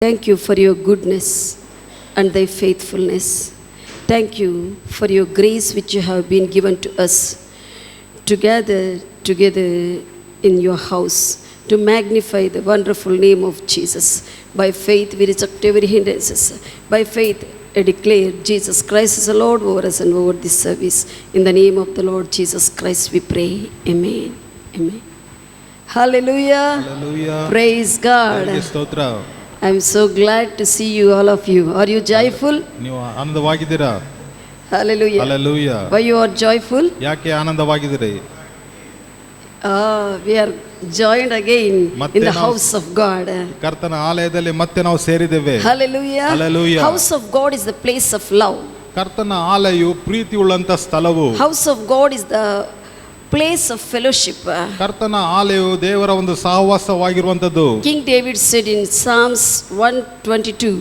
Thank you for your goodness and thy faithfulness. Thank you for your grace which you have been given to us to gather together in your house to magnify the wonderful name of Jesus. By faith we reject every hindrances. By faith I declare Jesus Christ is the Lord over us and over this service. In the name of the Lord Jesus Christ we pray. Amen. Amen. Hallelujah. Hallelujah. Praise God. I am so glad to see you, all of you. Are you joyful? ನೀವು ಆನಂದವಾಗಿದ್ದೀರಾ? Hallelujah. Hallelujah. Why you are joyful? ಯಾಕೆ ಆನಂದವಾಗಿದ್ದೀರಿ? We are joined again in the house of God. ಕರ್ತನ ಆಲಯದಲ್ಲಿ ಮತ್ತೆ ನಾವು ಸೇರಿದ್ದೇವೆ. Hallelujah. Hallelujah. House of God is the place of love. ಕರ್ತನ ಆಲಯವು ಪ್ರೀತಿಯುಳ್ಳಂತ ಸ್ಥಳವು. House of God is the place of fellowship. ಕರ್ತನ ಆಲಯವು ದೇವರ ಒಂದು ಸಹವಾಸವಾಗಿರುವಂತದ್ದು. King David said in Psalms 122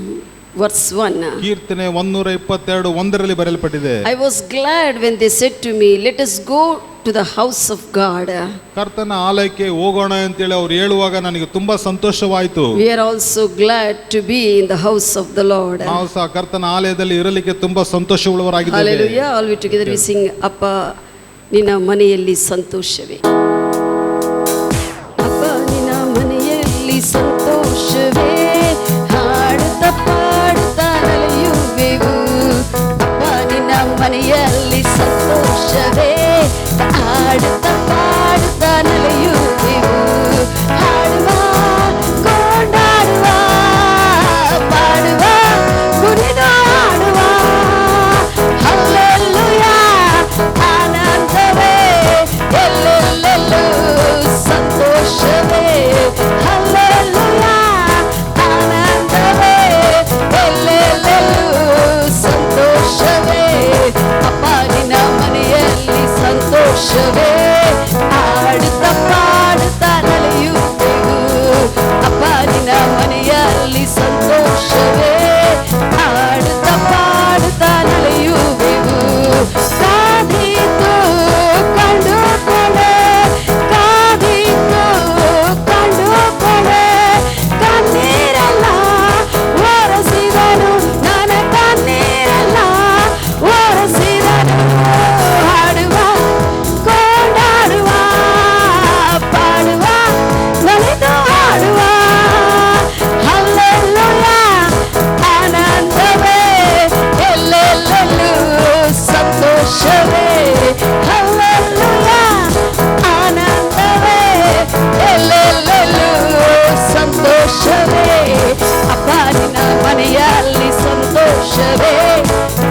verse 1. ಕೀರ್ತನೆ 122:1 ಬರೆಯಲ್ಪಟ್ಟಿದೆ. I was glad when they said to me, let us go to the house of God. ಕರ್ತನ ಆಲಯಕ್ಕೆ ಹೋಗೋಣ ಅಂತೇಳಿ ಅವರು ಹೇಳುವಾಗ ನನಗೆ ತುಂಬಾ ಸಂತೋಷವಾಯಿತು. We are also glad to be in the house of the Lord. ನಾವು ಸಹ ಕರ್ತನ ಆಲಯದಲ್ಲಿ ಇರಲಿಕ್ಕೆ ತುಂಬಾ ಸಂತೋಷವುಳ್ಳವರಾಗಿದ್ದೇವೆ. Hallelujah. All we together we sing ಅಪ್ಪ ನಿನ್ನ ಮನೆಯಲ್ಲಿ ಸಂತೋಷವೇ, ಅಪ್ಪ ನಿನ್ನ ಮನೆಯಲ್ಲಿ ಸಂತೋಷವೇ, ಹಾಡುತ್ತಾ ಪಾಡುತ್ತಾ ನಲಿಯುವೆವು. ಅಪ್ಪ ನಿನ್ನ ಮನೆಯಲ್ಲಿ ಸಂತೋಷವೇ, ಹಾಡುತ್ತಾ ಪಾಡುತ್ತಾ ನಲಿಯುವೆವು. ಹಾಡುವ ಕೊಂಡಾಡುವ ಪಾಡುವ ಕುಣಿದು ಹಾಡುವ ಹಲ್ಲೆಲೂಯಾ. ಆನಂದವೇ ಎಲ್ಲೆಲ್ಲೆಲ್ಲೂ ಸಂತೋಷವೇ, ಹಲ್ಲೆಲೂಯಾ. ಆನಂದವೇ ಎಲ್ಲೆಲ್ಲೆಲ್ಲೂ ಸಂತೋಷವೇ, ಅಪ್ಪ ನಿನ್ನ ಮನೆಯಲ್ಲಿ ಸಂತೋಷವೇ, ಹಾಡುತ್ತಾ ಪಾಡುತ್ತಾ ನಲಿಯುವೆವು. ಅಪ್ಪ ನಿನ್ನ ಮನೆಯಲ್ಲಿ ಸಂತೋಷವೇ, ಹಾಡುತ್ತಾ ಪಾಡುತ್ತಾ ನಲಿಯುವೆವು. ಕಾದಿತು ಕಂಡುಕೊಳ್ಳೆ, ಕಾದಿತು ಕಂಡುಕೊಳ್ಳೆ, ಕಣ್ಣೀರೆಲ್ಲ ಒರೆಸಿದನು, ನನ್ನ ಕಣ್ಣೀರೆಲ್ಲ ಒರೆಸಿದನು. ಹಾಡುವ ಕೊಂಡಾಡುವ ಪಾಡುವ ನಲಿದು ಹಾಡುವ ಹಲ್ಲೆಲೂಯಾ. ಆನಂದವೇ ಎಲ್ಲೆಲ್ಲೆಲ್ಲೂ ಸಂತೋಷವೇ, ಹಲ್ಲೆಲೂಯಾ. ಆನಂದವೇ ಎಲ್ಲೆಲ್ಲೆಲ್ಲೂ ಸಂತೋಷವೇ, ಅಪ್ಪ ನಿನ್ನ ಮನೆಯಲ್ಲಿ ಸಂತೋಷವೇ,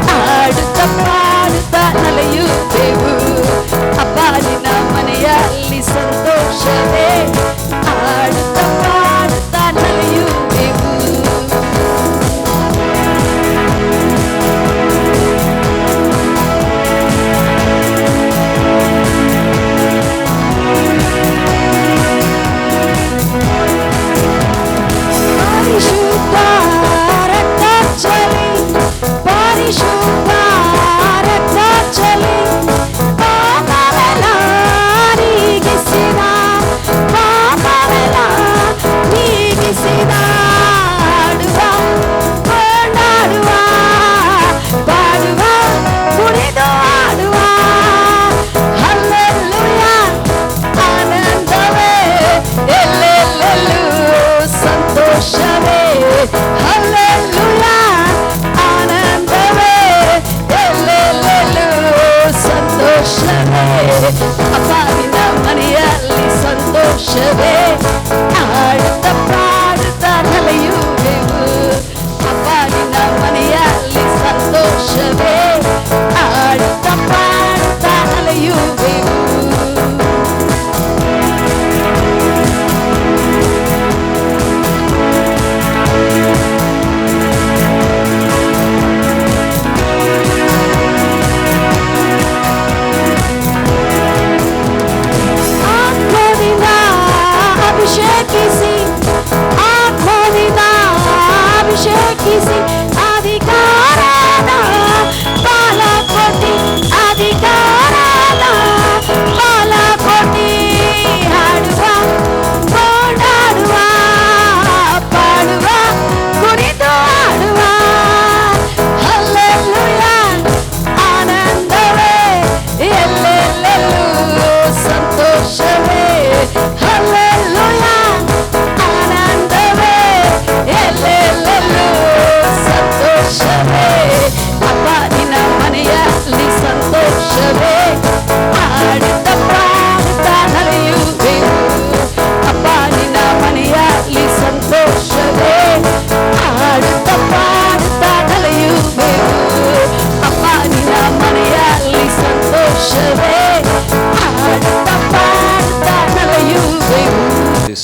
ಹಾಡುತ್ತಾ ಪಾಡುತ್ತಾ ನಲಿಯುವೆವು. ಅಪ್ಪ ನಿನ್ನ ಮನೆಯಲ್ಲಿ ಸಂತೋಷವೇ, ಹಾಡುತ್ತಾ ಪಾಡುತ್ತಾ ನಲಿಯುವೆವು. ಪರಿಶುದ್ಧ ರಕ್ತ ಚಲಿ, ಪರಿಶುದ್ಧ ರಕ್ತ ಚಲಿ, ಪಾಪವೆಲ್ಲ ನೀಗಿಸಿದ, ಪಾಪವೆಲ್ಲ ನೀಗಿಸಿದ. ಹಾಡುವ ಕೊಂಡಾಡುವ ಪಾಡುವ ಕುಣಿದು ಹಾಡುವ ಹಲ್ಲೆಲೂಯಾ. ಆನಂದವೇ ಎಲ್ಲೆಲ್ಲೆಲ್ಲೂ ಸಂತೋಷವೇ, ಹಲ್ಲೆಲೂಯಾ. ಆನಂದವೇ ಎಲ್ಲೆಲ್ಲೆಲ್ಲೂ ಸಂತೋಷವೇ, ಅಪ್ಪ ನಿನ್ನ ಮನೆಯಲ್ಲಿ ಸಂತೋಷವೇ, ಹಾಡುತ್ತಾ ಪಾಡುತ್ತಾ ನಲಿಯುವೆವು. ಅಪ್ಪ ನಿನ್ನ ಮನೆಯಲ್ಲಿ ಸಂತೋಷವೇ, ಹಾಡುತ್ತಾ ಪಾಡುತ್ತಾ ನಲಿಯುವೆವು. ಆತ್ಮದಿಂದ ಅಭಿಷೇಕಿಸಿ, ಆತ್ಮದಿಂದ ಅಭಿಷೇಕಿಸಿ, ಅಧಿಕಾರನ ಪಾಲ ಕೊಟ್ಟಿ, ಅಧಿಕಾರನ ಪಾಲ ಕೊಟ್ಟಿ. ಹಾಡುವ ಕೊಂಡಾಡುವ ಪಾಡುವ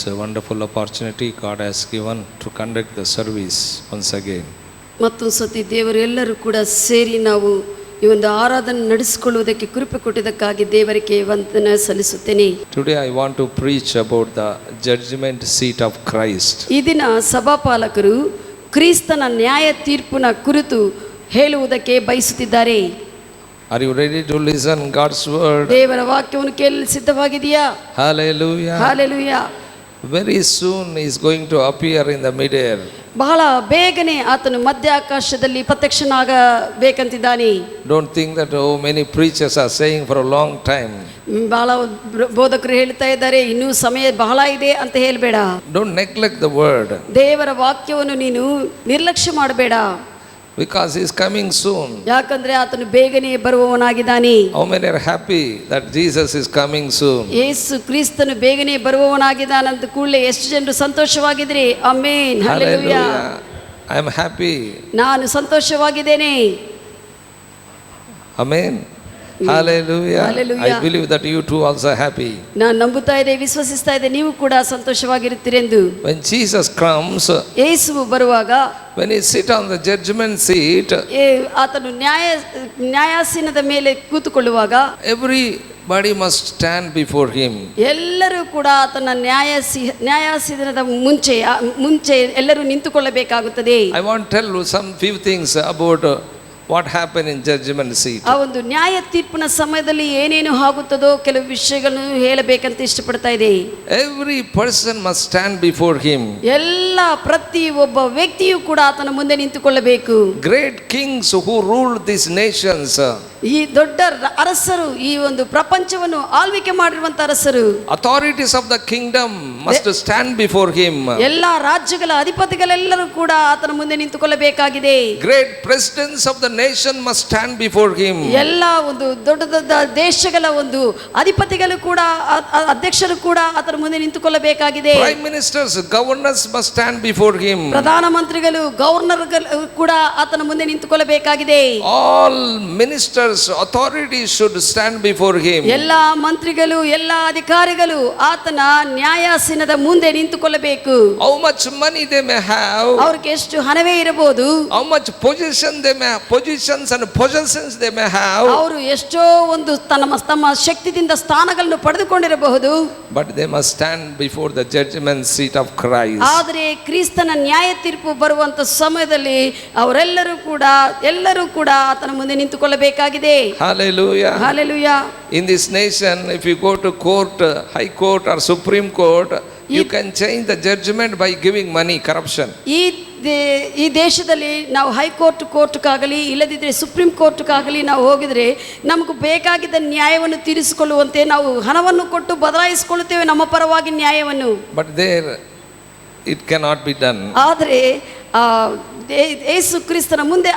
a wonderful opportunity God has given to conduct the service once again. ಮತ್ತೊಂದು ಸತಿ ದೇವರು ಎಲ್ಲರೂ ಕೂಡ ಸೇರಿ ನಾವು ಈ ಒಂದು ಆರಾಧನೆ ನಡೆಸಿಕೊಳ್ಳುವುದಕ್ಕೆ ಕೃಪೆ ಕೊಟ್ಟಿದ್ದಕ್ಕಾಗಿ ದೇವರಿಗೆ ವಂದನೆ ಸಲ್ಲಿಸುತ್ತೇನೆ. Today I want to preach about the judgment seat of Christ. ಈ ದಿನ ಸಭಾಪಾಲಕರು ಕ್ರಿಸ್ತನ ನ್ಯಾಯ ತೀರ್ಪಿನ ಕುರಿತು ಹೇಳುವುದಕ್ಕೆ ಬಯಸುತ್ತಿದ್ದಾರೆ. Are you ready to listen God's word? ದೇವರ ವಾಕ್ಯವನ್ನು ಕೇಳಲು ಸಿದ್ಧವಾಗಿದೆಯಾ? Hallelujah. Hallelujah. Very soon he is going to appear in the midair. ಬಹಳ ಬೇಗನೆ ಆತನು ಮಧ್ಯ ಆಕಾಶದಲ್ಲಿ ಪ್ರತ್ಯಕ್ಷನಾಗಬೇಕಂತಿದ್ದಾನೆ. Don't think that many preachers are saying for a long time. ಬಹಳ ಬೋಧಕರು ಹೇಳ್ತಾ ಇದ್ದಾರೆ ಇನ್ನೂ ಸಮಯ ಬಹಳ ಇದೆ ಅಂತ ಹೇಳಬೇಡ. Don't neglect the word. ದೇವರ ವಾಕ್ಯವನ್ನು ನೀನು ನಿರ್ಲಕ್ಷ್ಯ ಮಾಡಬೇಡ. Because he is coming soon. ಯಾಕಂದ್ರೆ ಆತನು ಬೇಗನೆ ಬರುವವನಾಗಿದ್ದಾನೆ. How many are happy that Jesus is coming soon? ಯೇಸು ಕ್ರಿಸ್ತನು ಬೇಗನೆ ಬರುವವನಾಗಿದ್ದಾನಂತ ಕೂಡಲೇ ಎಷ್ಟು ಜನರು ಸಂತೋಷವಾಗಿದ್ರಿ? Amen. Hallelujah. I am happy. ನಾನು ಸಂತೋಷವಾಗಿದ್ದೇನೆ. Amen. Hallelujah. Hallelujah. I believe that you too also are happy. ನಾನು ನಂಬುತ್ತಾ ಇದ್ದೆ, ವಿಶ್ವಸಿಸ್ತಾ ಇದ್ದೆ, ನೀವು ಕೂಡ ಸಂತೋಷವಾಗಿರುತ್ತೀರೆಂದು. When Jesus comes, ಯೇಸು ಬರುವಾಗ, when he sit on the judgment seat, ಆತನು ನ್ಯಾಯಾಸೀನದ ಮೇಲೆ ಕೂತುಕೊಳ್ಳುವಾಗ everybody must stand before him. ಎಲ್ಲರೂ ಕೂಡ ಆತನ ನ್ಯಾಯಾಸೀನದ ಮುಂಚೆ ಎಲ್ಲರೂ ನಿಂತುಕೊಳ್ಳಬೇಕಾಗುತ್ತದೆ. I want to tell you some few things about what happened in judgment seat. ಆ ಒಂದು ನ್ಯಾಯ ತೀರ್ಪಿನ ಸಮಯದಲ್ಲಿ ಏನೇನು ಆಗುತ್ತದೋ ಕೆಲವು ವಿಷಯಗಳನ್ನು ಹೇಳಬೇಕಂತ ಇಷ್ಟಪಡ್ತಾ ಇದೆ. Every person must stand before him. ಪ್ರತಿ ಒಬ್ಬ ವ್ಯಕ್ತಿಯು ಕೂಡ ಆತನ ಮುಂದೆ ನಿಂತುಕೊಳ್ಳಬೇಕು. Great kings who ruled these nations, ಈ ದೊಡ್ಡ ಅರಸರು, ಈ ಒಂದು ಪ್ರಪಂಚವನ್ನು ಆಳ್ವಿಕೆ ಮಾಡಿರುವಂತ ಅರಸರು, authorities of the kingdom must stand before him. ಎಲ್ಲಾ ರಾಜ್ಯಗಳ ಅಧಿಪತಿಗಳೆಲ್ಲರೂ ಕೂಡ ಆತನ ಮುಂದೆ ನಿಂತುಕೊಳ್ಳಬೇಕಾಗಿದೆ. Great presidents of the nation must stand before him. ಎಲ್ಲ ಒಂದು ದೊಡ್ಡ ದೊಡ್ಡ ದೇಶಗಳ ಒಂದು ಅಧಿಪತಿಗಳು ಕೂಡ ಅಧ್ಯಕ್ಷರು ಕೂಡ ಆತನ ಮುಂದೆ ನಿಂತುಕೊಳ್ಳಬೇಕಾಗಿದೆ. Prime ministers, governors must stand before him. ಪ್ರಧಾನ ಮಂತ್ರಿಗಳು, ಗವರ್ನರ್ಗಳು ಕೂಡ ಆತನ ಮುಂದೆ ನಿಂತುಕೊಳ್ಳಬೇಕಾಗಿದೆ. All ministers, authorities should stand before him. ಎಲ್ಲ ಮಂತ್ರಿಗಳು, ಎಲ್ಲ ಅಧಿಕಾರಿಗಳು ಆತನ ನ್ಯಾಯಾಸೀನದ ಮುಂದೆ ನಿಂತುಕೊಳ್ಳಬೇಕು. How much money they may have, ಅವ್ರಿಗೆ ಎಷ್ಟು ಹಣವೇ ಇರಬಹುದು, how much positions and possessions they may have, ಅವರು ಎಷ್ಟೋ ಒಂದು ತಮ್ಮ ಶಕ್ತಿಯಿಂದ ಸ್ಥಾನಗಳನ್ನು ಪಡೆದುಕೊಂಡಿರಬಹುದು, but they must stand before the judgment seat of Christ. ಆದರೆ ಕ್ರಿಸ್ತನ ನ್ಯಾಯ ತೀರ್ಪು ಬರುವಂತ ಸಮಯದಲ್ಲಿ ಅವರೆಲ್ಲರೂ ಕೂಡ ಆತನ ಮುಂದೆ ನಿಂತುಕೊಳ್ಳಬೇಕಾಗಿದೆ. Hallelujah. Hallelujah. In this nation, if you go to court, high court or supreme court, you can change the judgment by giving money, corruption. ಈ ದೇಶದಲ್ಲಿ ನಾವು ಹೈಕೋರ್ಟ್ಗಾಗಲಿ ಇಲ್ಲದಿದ್ದರೆ ಸುಪ್ರೀಂ ಕೋರ್ಟ್ಗಾಗಲಿ ನಾವು ಹೋಗಿದ್ರೆ ನಮಗೆ ಬೇಕಾಗಿದ್ದ ನ್ಯಾಯವನ್ನು ತೀರಿಸಿಕೊಳ್ಳುವಂತೆ ನಾವು ಹಣವನ್ನು ಕೊಟ್ಟು ಬದಲಾಯಿಸಿಕೊಳ್ಳುತ್ತೇವೆ ನಮ್ಮ ಪರವಾಗಿ ನ್ಯಾಯವನ್ನು. But there it cannot be done. ಆದರೆ ಯೇಸು ಕ್ರಿಸ್ತನ ಮುಂದೆ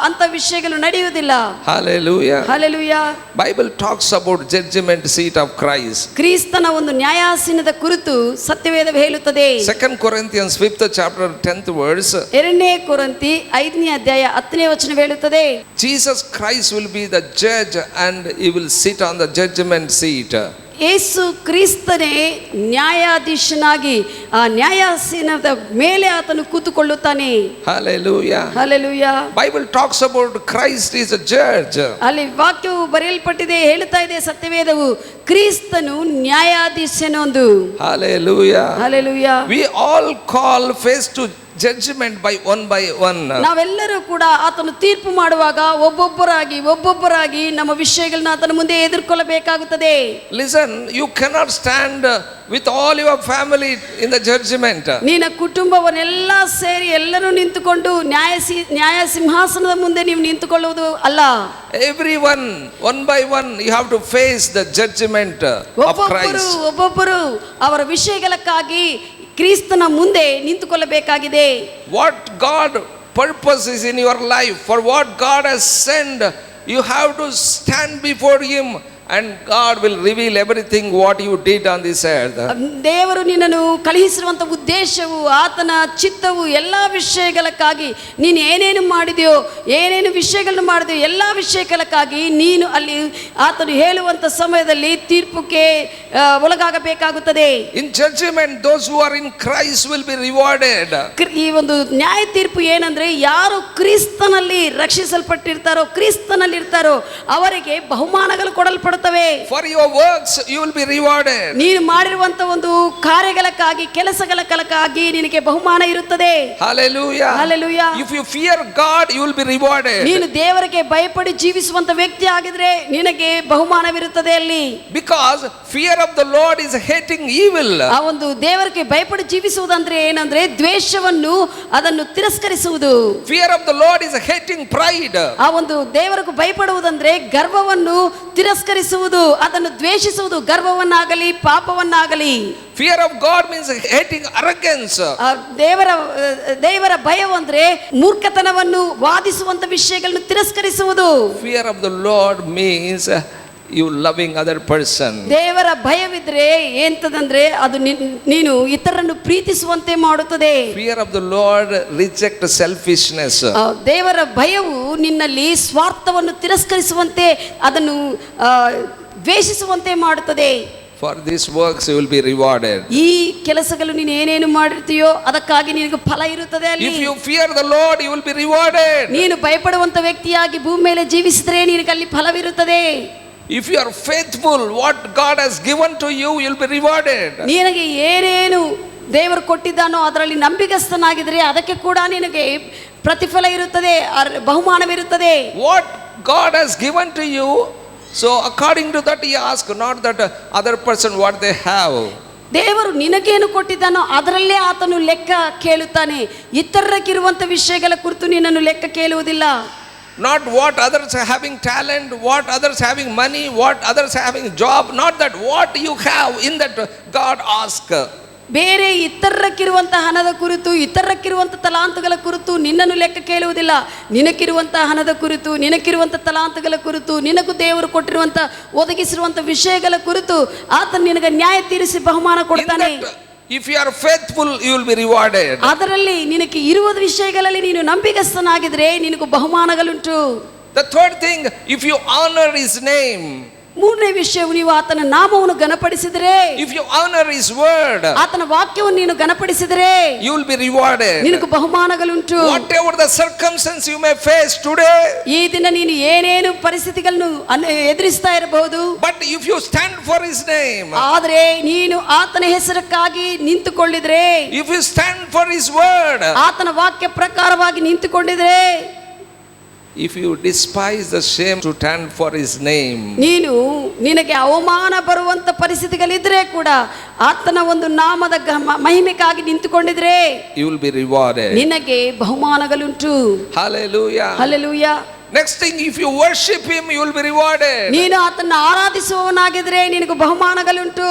ಅಂತ ವಿಷಯಗಳು ನಡೆಯುವುದಿಲ್ಲ. Hallelujah. Hallelujah. Bible talks about judgment seat of Christ. ಕ್ರಿಸ್ತನ ಒಂದು ನ್ಯಾಯಾಸೀನದ ಕುರಿತು ಸತ್ಯವೇದ ಹೇಳುತ್ತದೆ. 2 Corinthians 5th chapter 10th verse. 2 ಕೊರಿಂಥಿ 5ನೇ ಅಧ್ಯಾಯ 10ನೇ ವಚನ ಹೇಳುತ್ತದೆ, Jesus Christ will be the judge and he will sit on the judgment seat. ಯೇಸು ಕ್ರಿಸ್ತನೇ ನ್ಯಾಯಾಧೀಶನಾಗಿ ಆ ನ್ಯಾಯಾಸೀನದ ಮೇಲೆ ಆತನು ಕೂತುಕೊಳ್ಳುತ್ತಾನೆ. Hallelujah. Hallelujah. Bible talks about Christ is a judge. ಅಲ್ಲಿ ವಾಕ್ಯವು ಬರೆಯಲ್ಪಟ್ಟಿದೆ, ಹೇಳ್ತಾ ಇದೆ ಸತ್ಯವೇದವು, ಕ್ರಿಸ್ತನು ನ್ಯಾಯಾಧೀಶನೊಂದು. Hallelujah. Hallelujah. We all call face to judgment by one. ನಾವೆಲ್ಲರೂ ಕೂಡ ಆತನು ತೀರ್ಪು ಮಾಡುವಾಗ ಒಬ್ಬೊಬ್ಬರಾಗಿ ನಮ್ಮ ವಿಷಯಗಳನ್ನ ಆತನ ಮುಂದೆ ಎದುರ್ಕೊಳ್ಳಬೇಕಾಗುತ್ತದೆ. Listen, you cannot stand with all your family in the judgment. ನಿನ್ನ ಕುಟುಂಬವನ್ನೆಲ್ಲ ಸೇರಿ ಎಲ್ಲರೂ ನಿಂತುಕೊಂಡು ನ್ಯಾಯ ಸಿಂಹಾಸನದ ಮುಂದೆ ನೀವು ನಿಂತುಕೊಳ್ಳುವುದು ಅಲ್ಲ. Everyone, one by one, you have to face the judgment of Christ. ಒಬ್ಬೊಬ್ಬರು ಅವರ ವಿಷಯಗಳಕ್ಕಾಗಿ ಕ್ರಿಸ್ತನ ಮುಂದೆ ನಿಂತುಕೊಳ್ಳಬೇಕಾಗಿದೆ. What God purpose is in your life, for what God has sent, you have to stand before him and God will reveal everything what you did on this earth. ದೇವರು ನಿನ್ನನ್ನು ಕಳುಹಿಸಿರುವಂಥ ಉದ್ದೇಶವು, ಆತನ ಚಿತ್ತವು, ಎಲ್ಲ ವಿಷಯಗಳಕ್ಕಾಗಿ ನೀನು ಏನೇನು ಮಾಡಿದೆಯೋ, ಏನೇನು ವಿಷಯಗಳನ್ನು ಮಾಡಿದೆಯೋ ಎಲ್ಲ ವಿಷಯಗಳಕ್ಕಾಗಿ ನೀನು ಅಲ್ಲಿ ಆತನು ಹೇಳುವಂಥ ಸಮಯದಲ್ಲಿ ತೀರ್ಪುಗೆ ಒಳಗಾಗಬೇಕಾಗುತ್ತದೆ. In judgment, those who are in Christ will be rewarded. ಈ ಒಂದು ನ್ಯಾಯ ತೀರ್ಪು ಏನಂದ್ರೆ, ಯಾರು ಕ್ರಿಸ್ತನಲ್ಲಿ ರಕ್ಷಿಸಲ್ಪಟ್ಟಿರ್ತಾರೋ, ಕ್ರಿಸ್ತನಲ್ಲಿ ಇರ್ತಾರೋ ಅವರಿಗೆ ಬಹುಮಾನಗಳು ಕೊಡಲ್ಪಡುತ್ತವೆ. For your works you will be rewarded. ನೀನು ಮಾಡಿರುವಂತ ಒಂದು ಕಾರ್ಯಗಳಕ್ಕಾಗಿ, ಕೆಲಸಗಳಕ್ಕಾಗಿ ನಿನಗೆ ಬಹುಮಾನ ಇರುತ್ತದೆ. Hallelujah. Hallelujah. If you fear God, you will be rewarded. ನೀನು ದೇವರಿಗೆ ಭಯಪಡಿ ಜೀವಿಸುವಂತ ವ್ಯಕ್ತಿ ಆಗಿದ್ರೆ ನಿನಗೆ ಬಹುಮಾನವಿರುತ್ತದೆ ಅಲ್ಲಿ. Because fear of the Lord is hating evil. ಆ ಒಂದು ದೇವರಿಗೆ ಭಯಪಡಿ ಜೀವಿಸುವುದಂದ್ರೆ ಏನಂದ್ರೆ ದ್ವೇಷವನ್ನು, ಅದನ್ನು ತಿರಸ್ಕರಿಸುವುದು. Fear of the Lord is hating pride. ಆ ಒಂದು ದೇವರಿಗೆ ಭಯಪಡುವುದಂದ್ರೆ ಗರ್ವವನ್ನು ತಿರಸ್ಕರಿಸುವುದು, ಅದನ್ನು ದ್ವೇಷಿಸುವುದು, ಗರ್ವವನ್ನಾಗಲಿ ಪಾಪವನ್ನಾಗಲಿ. Fear of God means hating arrogance. ದೇವರ ಭಯವಂದ್ರೆ ಮೂರ್ಖತನವನ್ನು, ವಾದಿಸುವಂತ ವಿಷಯಗಳನ್ನು ತಿರಸ್ಕರಿಸುವುದು. Fear of the Lord means you loving other person. ದೇವರ ಭಯವಿದ್ರೆ ಎಂತದಂದ್ರೆ ಅದು ನೀನು ಇತರರನ್ನು ಪ್ರೀತಿಸುವಂತೆ ಮಾಡುತ್ತದೆ. Fear of the Lord reject selfishness. ದೇವರ ಭಯವು ನಿನ್ನಲ್ಲಿ ಸ್ವಾರ್ಥವನ್ನು ತಿರಸ್ಕರಿಸುವಂತೆ, ಅದನ್ನು ದ್ವೇಷಿಸುವಂತೆ ಮಾಡುತ್ತದೆ. For these works you will be rewarded. ಈ ಕೆಲಸಗಳು ನೀನು ಏನೇನು ಮಾಡಿರ್ತೀಯೋ ಅದಕ್ಕಾಗಿ ನಿನಗೆ ಫಲ ಇರುತ್ತದೆ ಅಲ್ಲಿ. If you fear the Lord, you will be rewarded. ನೀನು ಭಯಪಡುವಂತ ವ್ಯಕ್ತಿಯಾಗಿ ಭೂಮಿ ಮೇಲೆ ಜೀವಿಸಿದ್ರೆ ನಿನಗೆ ಅಲ್ಲಿ ಫಲವಿರುತ್ತದೆ. If you are faithful, what God has given to you, you will be rewarded. ನಿನಗೆ ಏನೇನು ದೇವರು ಕೊಟ್ಟಿದ್ದಾನೋ ಅದರಲ್ಲಿ ನಂಬಿಗಸ್ತನಾಗಿದ್ರೆ ಅದಕ್ಕೆ ಕೂಡ ನಿನಗೆ ಪ್ರತಿಫಲ ಇರುತ್ತದೆ, ಬಹುಮಾನವಿರುತ್ತದೆ. What God has given to you, so according to that he ask, not that other person what they have. ದೇವರು ನಿನಗೇನು ಕೊಟ್ಟಿದ್ದಾನೋ ಅದರಲ್ಲೇ ಆತನು ಲೆಕ್ಕ ಕೇಳುತ್ತಾನೆ. ಇತರರಿಗಿರುವಂತ ವಿಷಯಗಳ ಕುರಿತು ನಿನ್ನನ್ನು ಲೆಕ್ಕ ಕೇಳುವುದಿಲ್ಲ. Not what others are having talent, what others having money, what others having job, not that what you have, in that God ask. ಬೇರೆ ಇತರಕ್ಕಿರುವಂಥ ಹಣದ ಕುರಿತು, ಇತರಕ್ಕಿರುವಂಥ ತಲಾಂತಗಳ ಕುರಿತು ನಿನ್ನನ್ನು ಲೆಕ್ಕ ಕೇಳುವುದಿಲ್ಲ. ನಿನಗಿರುವಂಥ ಹಣದ ಕುರಿತು, ನಿನಗಿರುವಂಥ ತಲಾಂತಗಳ ಕುರಿತು, ನಿನಗೂ ದೇವರು ಕೊಟ್ಟಿರುವಂಥ, ಒದಗಿಸಿರುವಂಥ ವಿಷಯಗಳ ಕುರಿತು ಆತ ನಿನಗೆ ನ್ಯಾಯ ತೀರಿಸಿ ಬಹುಮಾನ ಕೊಡ್ತಾನೆ. If you are faithful, you will be rewarded. ಅದರಲ್ಲಿ ನಿನಗೆ ಇರುವ ವಿಷಯಗಳಲ್ಲಿ ನೀನು ನಂಬಿಗಸ್ತನಾಗಿದ್ರೆ ನಿನಗೂ ಬಹುಮಾನಗಳುಂಟು. The third thing, if you honor his name. ಮೂರನೇ ವಿಷಯವು, ನೀವು ಆತನ ನಾಮವನ್ನು ಘನಪಡಿಸಿದರೆ, if you honor his word, ಆತನ ವಾಕ್ಯವನ್ನು ನೀನು ಘನಪಡಿಸಿದರೆ you will be rewarded. ನಿನಗೆ ಬಹುಮಾನಗಳುಂಟು. Whatever the circumstance you may face today, ಈ ದಿನ ನೀನು ಏನೇನು ಪರಿಸ್ಥಿತಿಗಳನ್ನು ಎದುರಿಸ್ತಾ ಇರಬಹುದು, but if you stand for his name, ಆದರೆ ನೀನು ಆತನ ಹೆಸರಕ್ಕಾಗಿ ನಿಂತುಕೊಂಡಿದ್ರೆ, if you stand for his word, ಆತನ ವಾಕ್ಯ ಪ್ರಕಾರವಾಗಿ ನಿಂತುಕೊಂಡಿದ್ರೆ, if you despise the shame to stand for his name, ನೀನು ನಿನಗೆ ಅವಮಾನ ಬರುವಂತ ಪರಿಸ್ಥಿತಿಗಳಿದ್ರೆ ಕೂಡ ಆತನ ಒಂದು ನಾಮದ ಮಹಿಮೆಗಾಗಿ ನಿಂತುಕೊಂಡಿದ್ರೆ you will be rewarded. ನಿನಗೆ ಬಹುಮಾನಗಳುಂಟು. Hallelujah. Hallelujah. Next thing, if you worship him, you will be rewarded. ನೀನು ಆತನ ಆರಾಧಿಸುವವನಾಗಿದ್ರೆ ನಿನಗೆ ಬಹುಮಾನಗಳುಂಟು.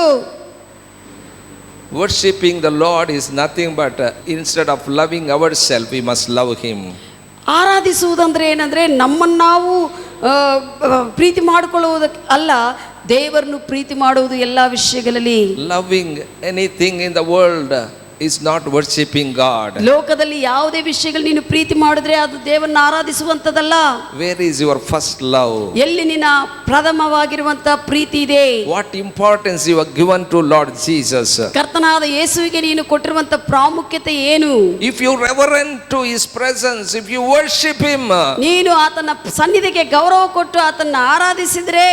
Worshipping the Lord is nothing but instead of loving ourselves, we must love him. ಆರಾಧಿಸುವುದಂದ್ರೆ ಏನಂದ್ರೆ ನಮ್ಮನ್ನು ನಾವು ಪ್ರೀತಿ ಮಾಡಿಕೊಳ್ಳುವುದಕ್ಕೆ ಅಲ್ಲ, ದೇವರನ್ನು ಪ್ರೀತಿ ಮಾಡುವುದು ಎಲ್ಲ ವಿಷಯಗಳಲ್ಲಿ. Loving anything in the world is not worshipping God. ಲೋಕದಲ್ಲಿ ಯಾವುದೇ ವಿಷಯಗಳು ನೀನು ಪ್ರೀತಿ ಮಾಡಿದ್ರೆ ಅದು ದೇವರನ್ನು ಆರಾಧಿಸುವಂತದಲ್ಲ. Where is your first love? ಎಲ್ಲಿ ನಿನ್ನ ಪ್ರಥಮವಾಗಿರುವಂತ ಪ್ರೀತಿ ಇದೆ? What importance you have given to Lord Jesus? ಕರ್ತನಾದ ಯೇಸುವಿಗೆ ನೀನು ಕೊಟ್ಟಿರುವಂತ ಪ್ರಾಮುಖ್ಯತೆ ಏನು? If you reverent to his presence, if you worship him, ನೀನು ಆತನ ಸನ್ನಿಧಿಗೆ ಗೌರವ ಕೊಟ್ಟು ಆತನ ಆರಾಧಿಸಿದ್ರೆ,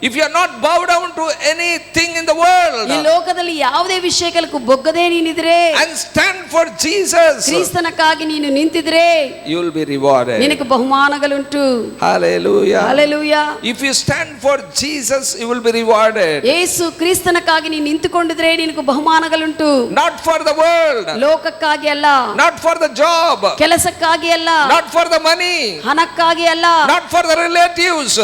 if you are not bowed down to anything in the world, ಈ ಲೋಕದಲ್ಲಿ ಯಾವುದೇ ವಿಷಯಕ್ಕೂ ಬೊಗ್ಗದೆ ನೀನಿದ್ರೆ, and stand for Jesus, ಕ್ರಿಸ್ತನಕ್ಕಾಗಿ ನೀನು ನಿಂತಿದ್ರೆ you will be rewarded. ನಿನಗೆ ಬಹುಮಾನಗಳುಂಟು. Hallelujah. Hallelujah. If you stand for Jesus, you will be rewarded. ಯೇಸು ಕ್ರಿಸ್ತನಕ್ಕಾಗಿ ನೀನು ನಿಂತುಕೊಂಡಿದ್ರೆ ನಿನಗೆ ಬಹುಮಾನಗಳುಂಟು. Not for the world, ಲೋಕಕ್ಕಾಗಿ ಅಲ್ಲ, not for the job, ಕೆಲಸಕ್ಕಾಗಿ ಅಲ್ಲ, not for the money, ಹಣಕ್ಕಾಗಿ ಅಲ್ಲ, not for the relatives,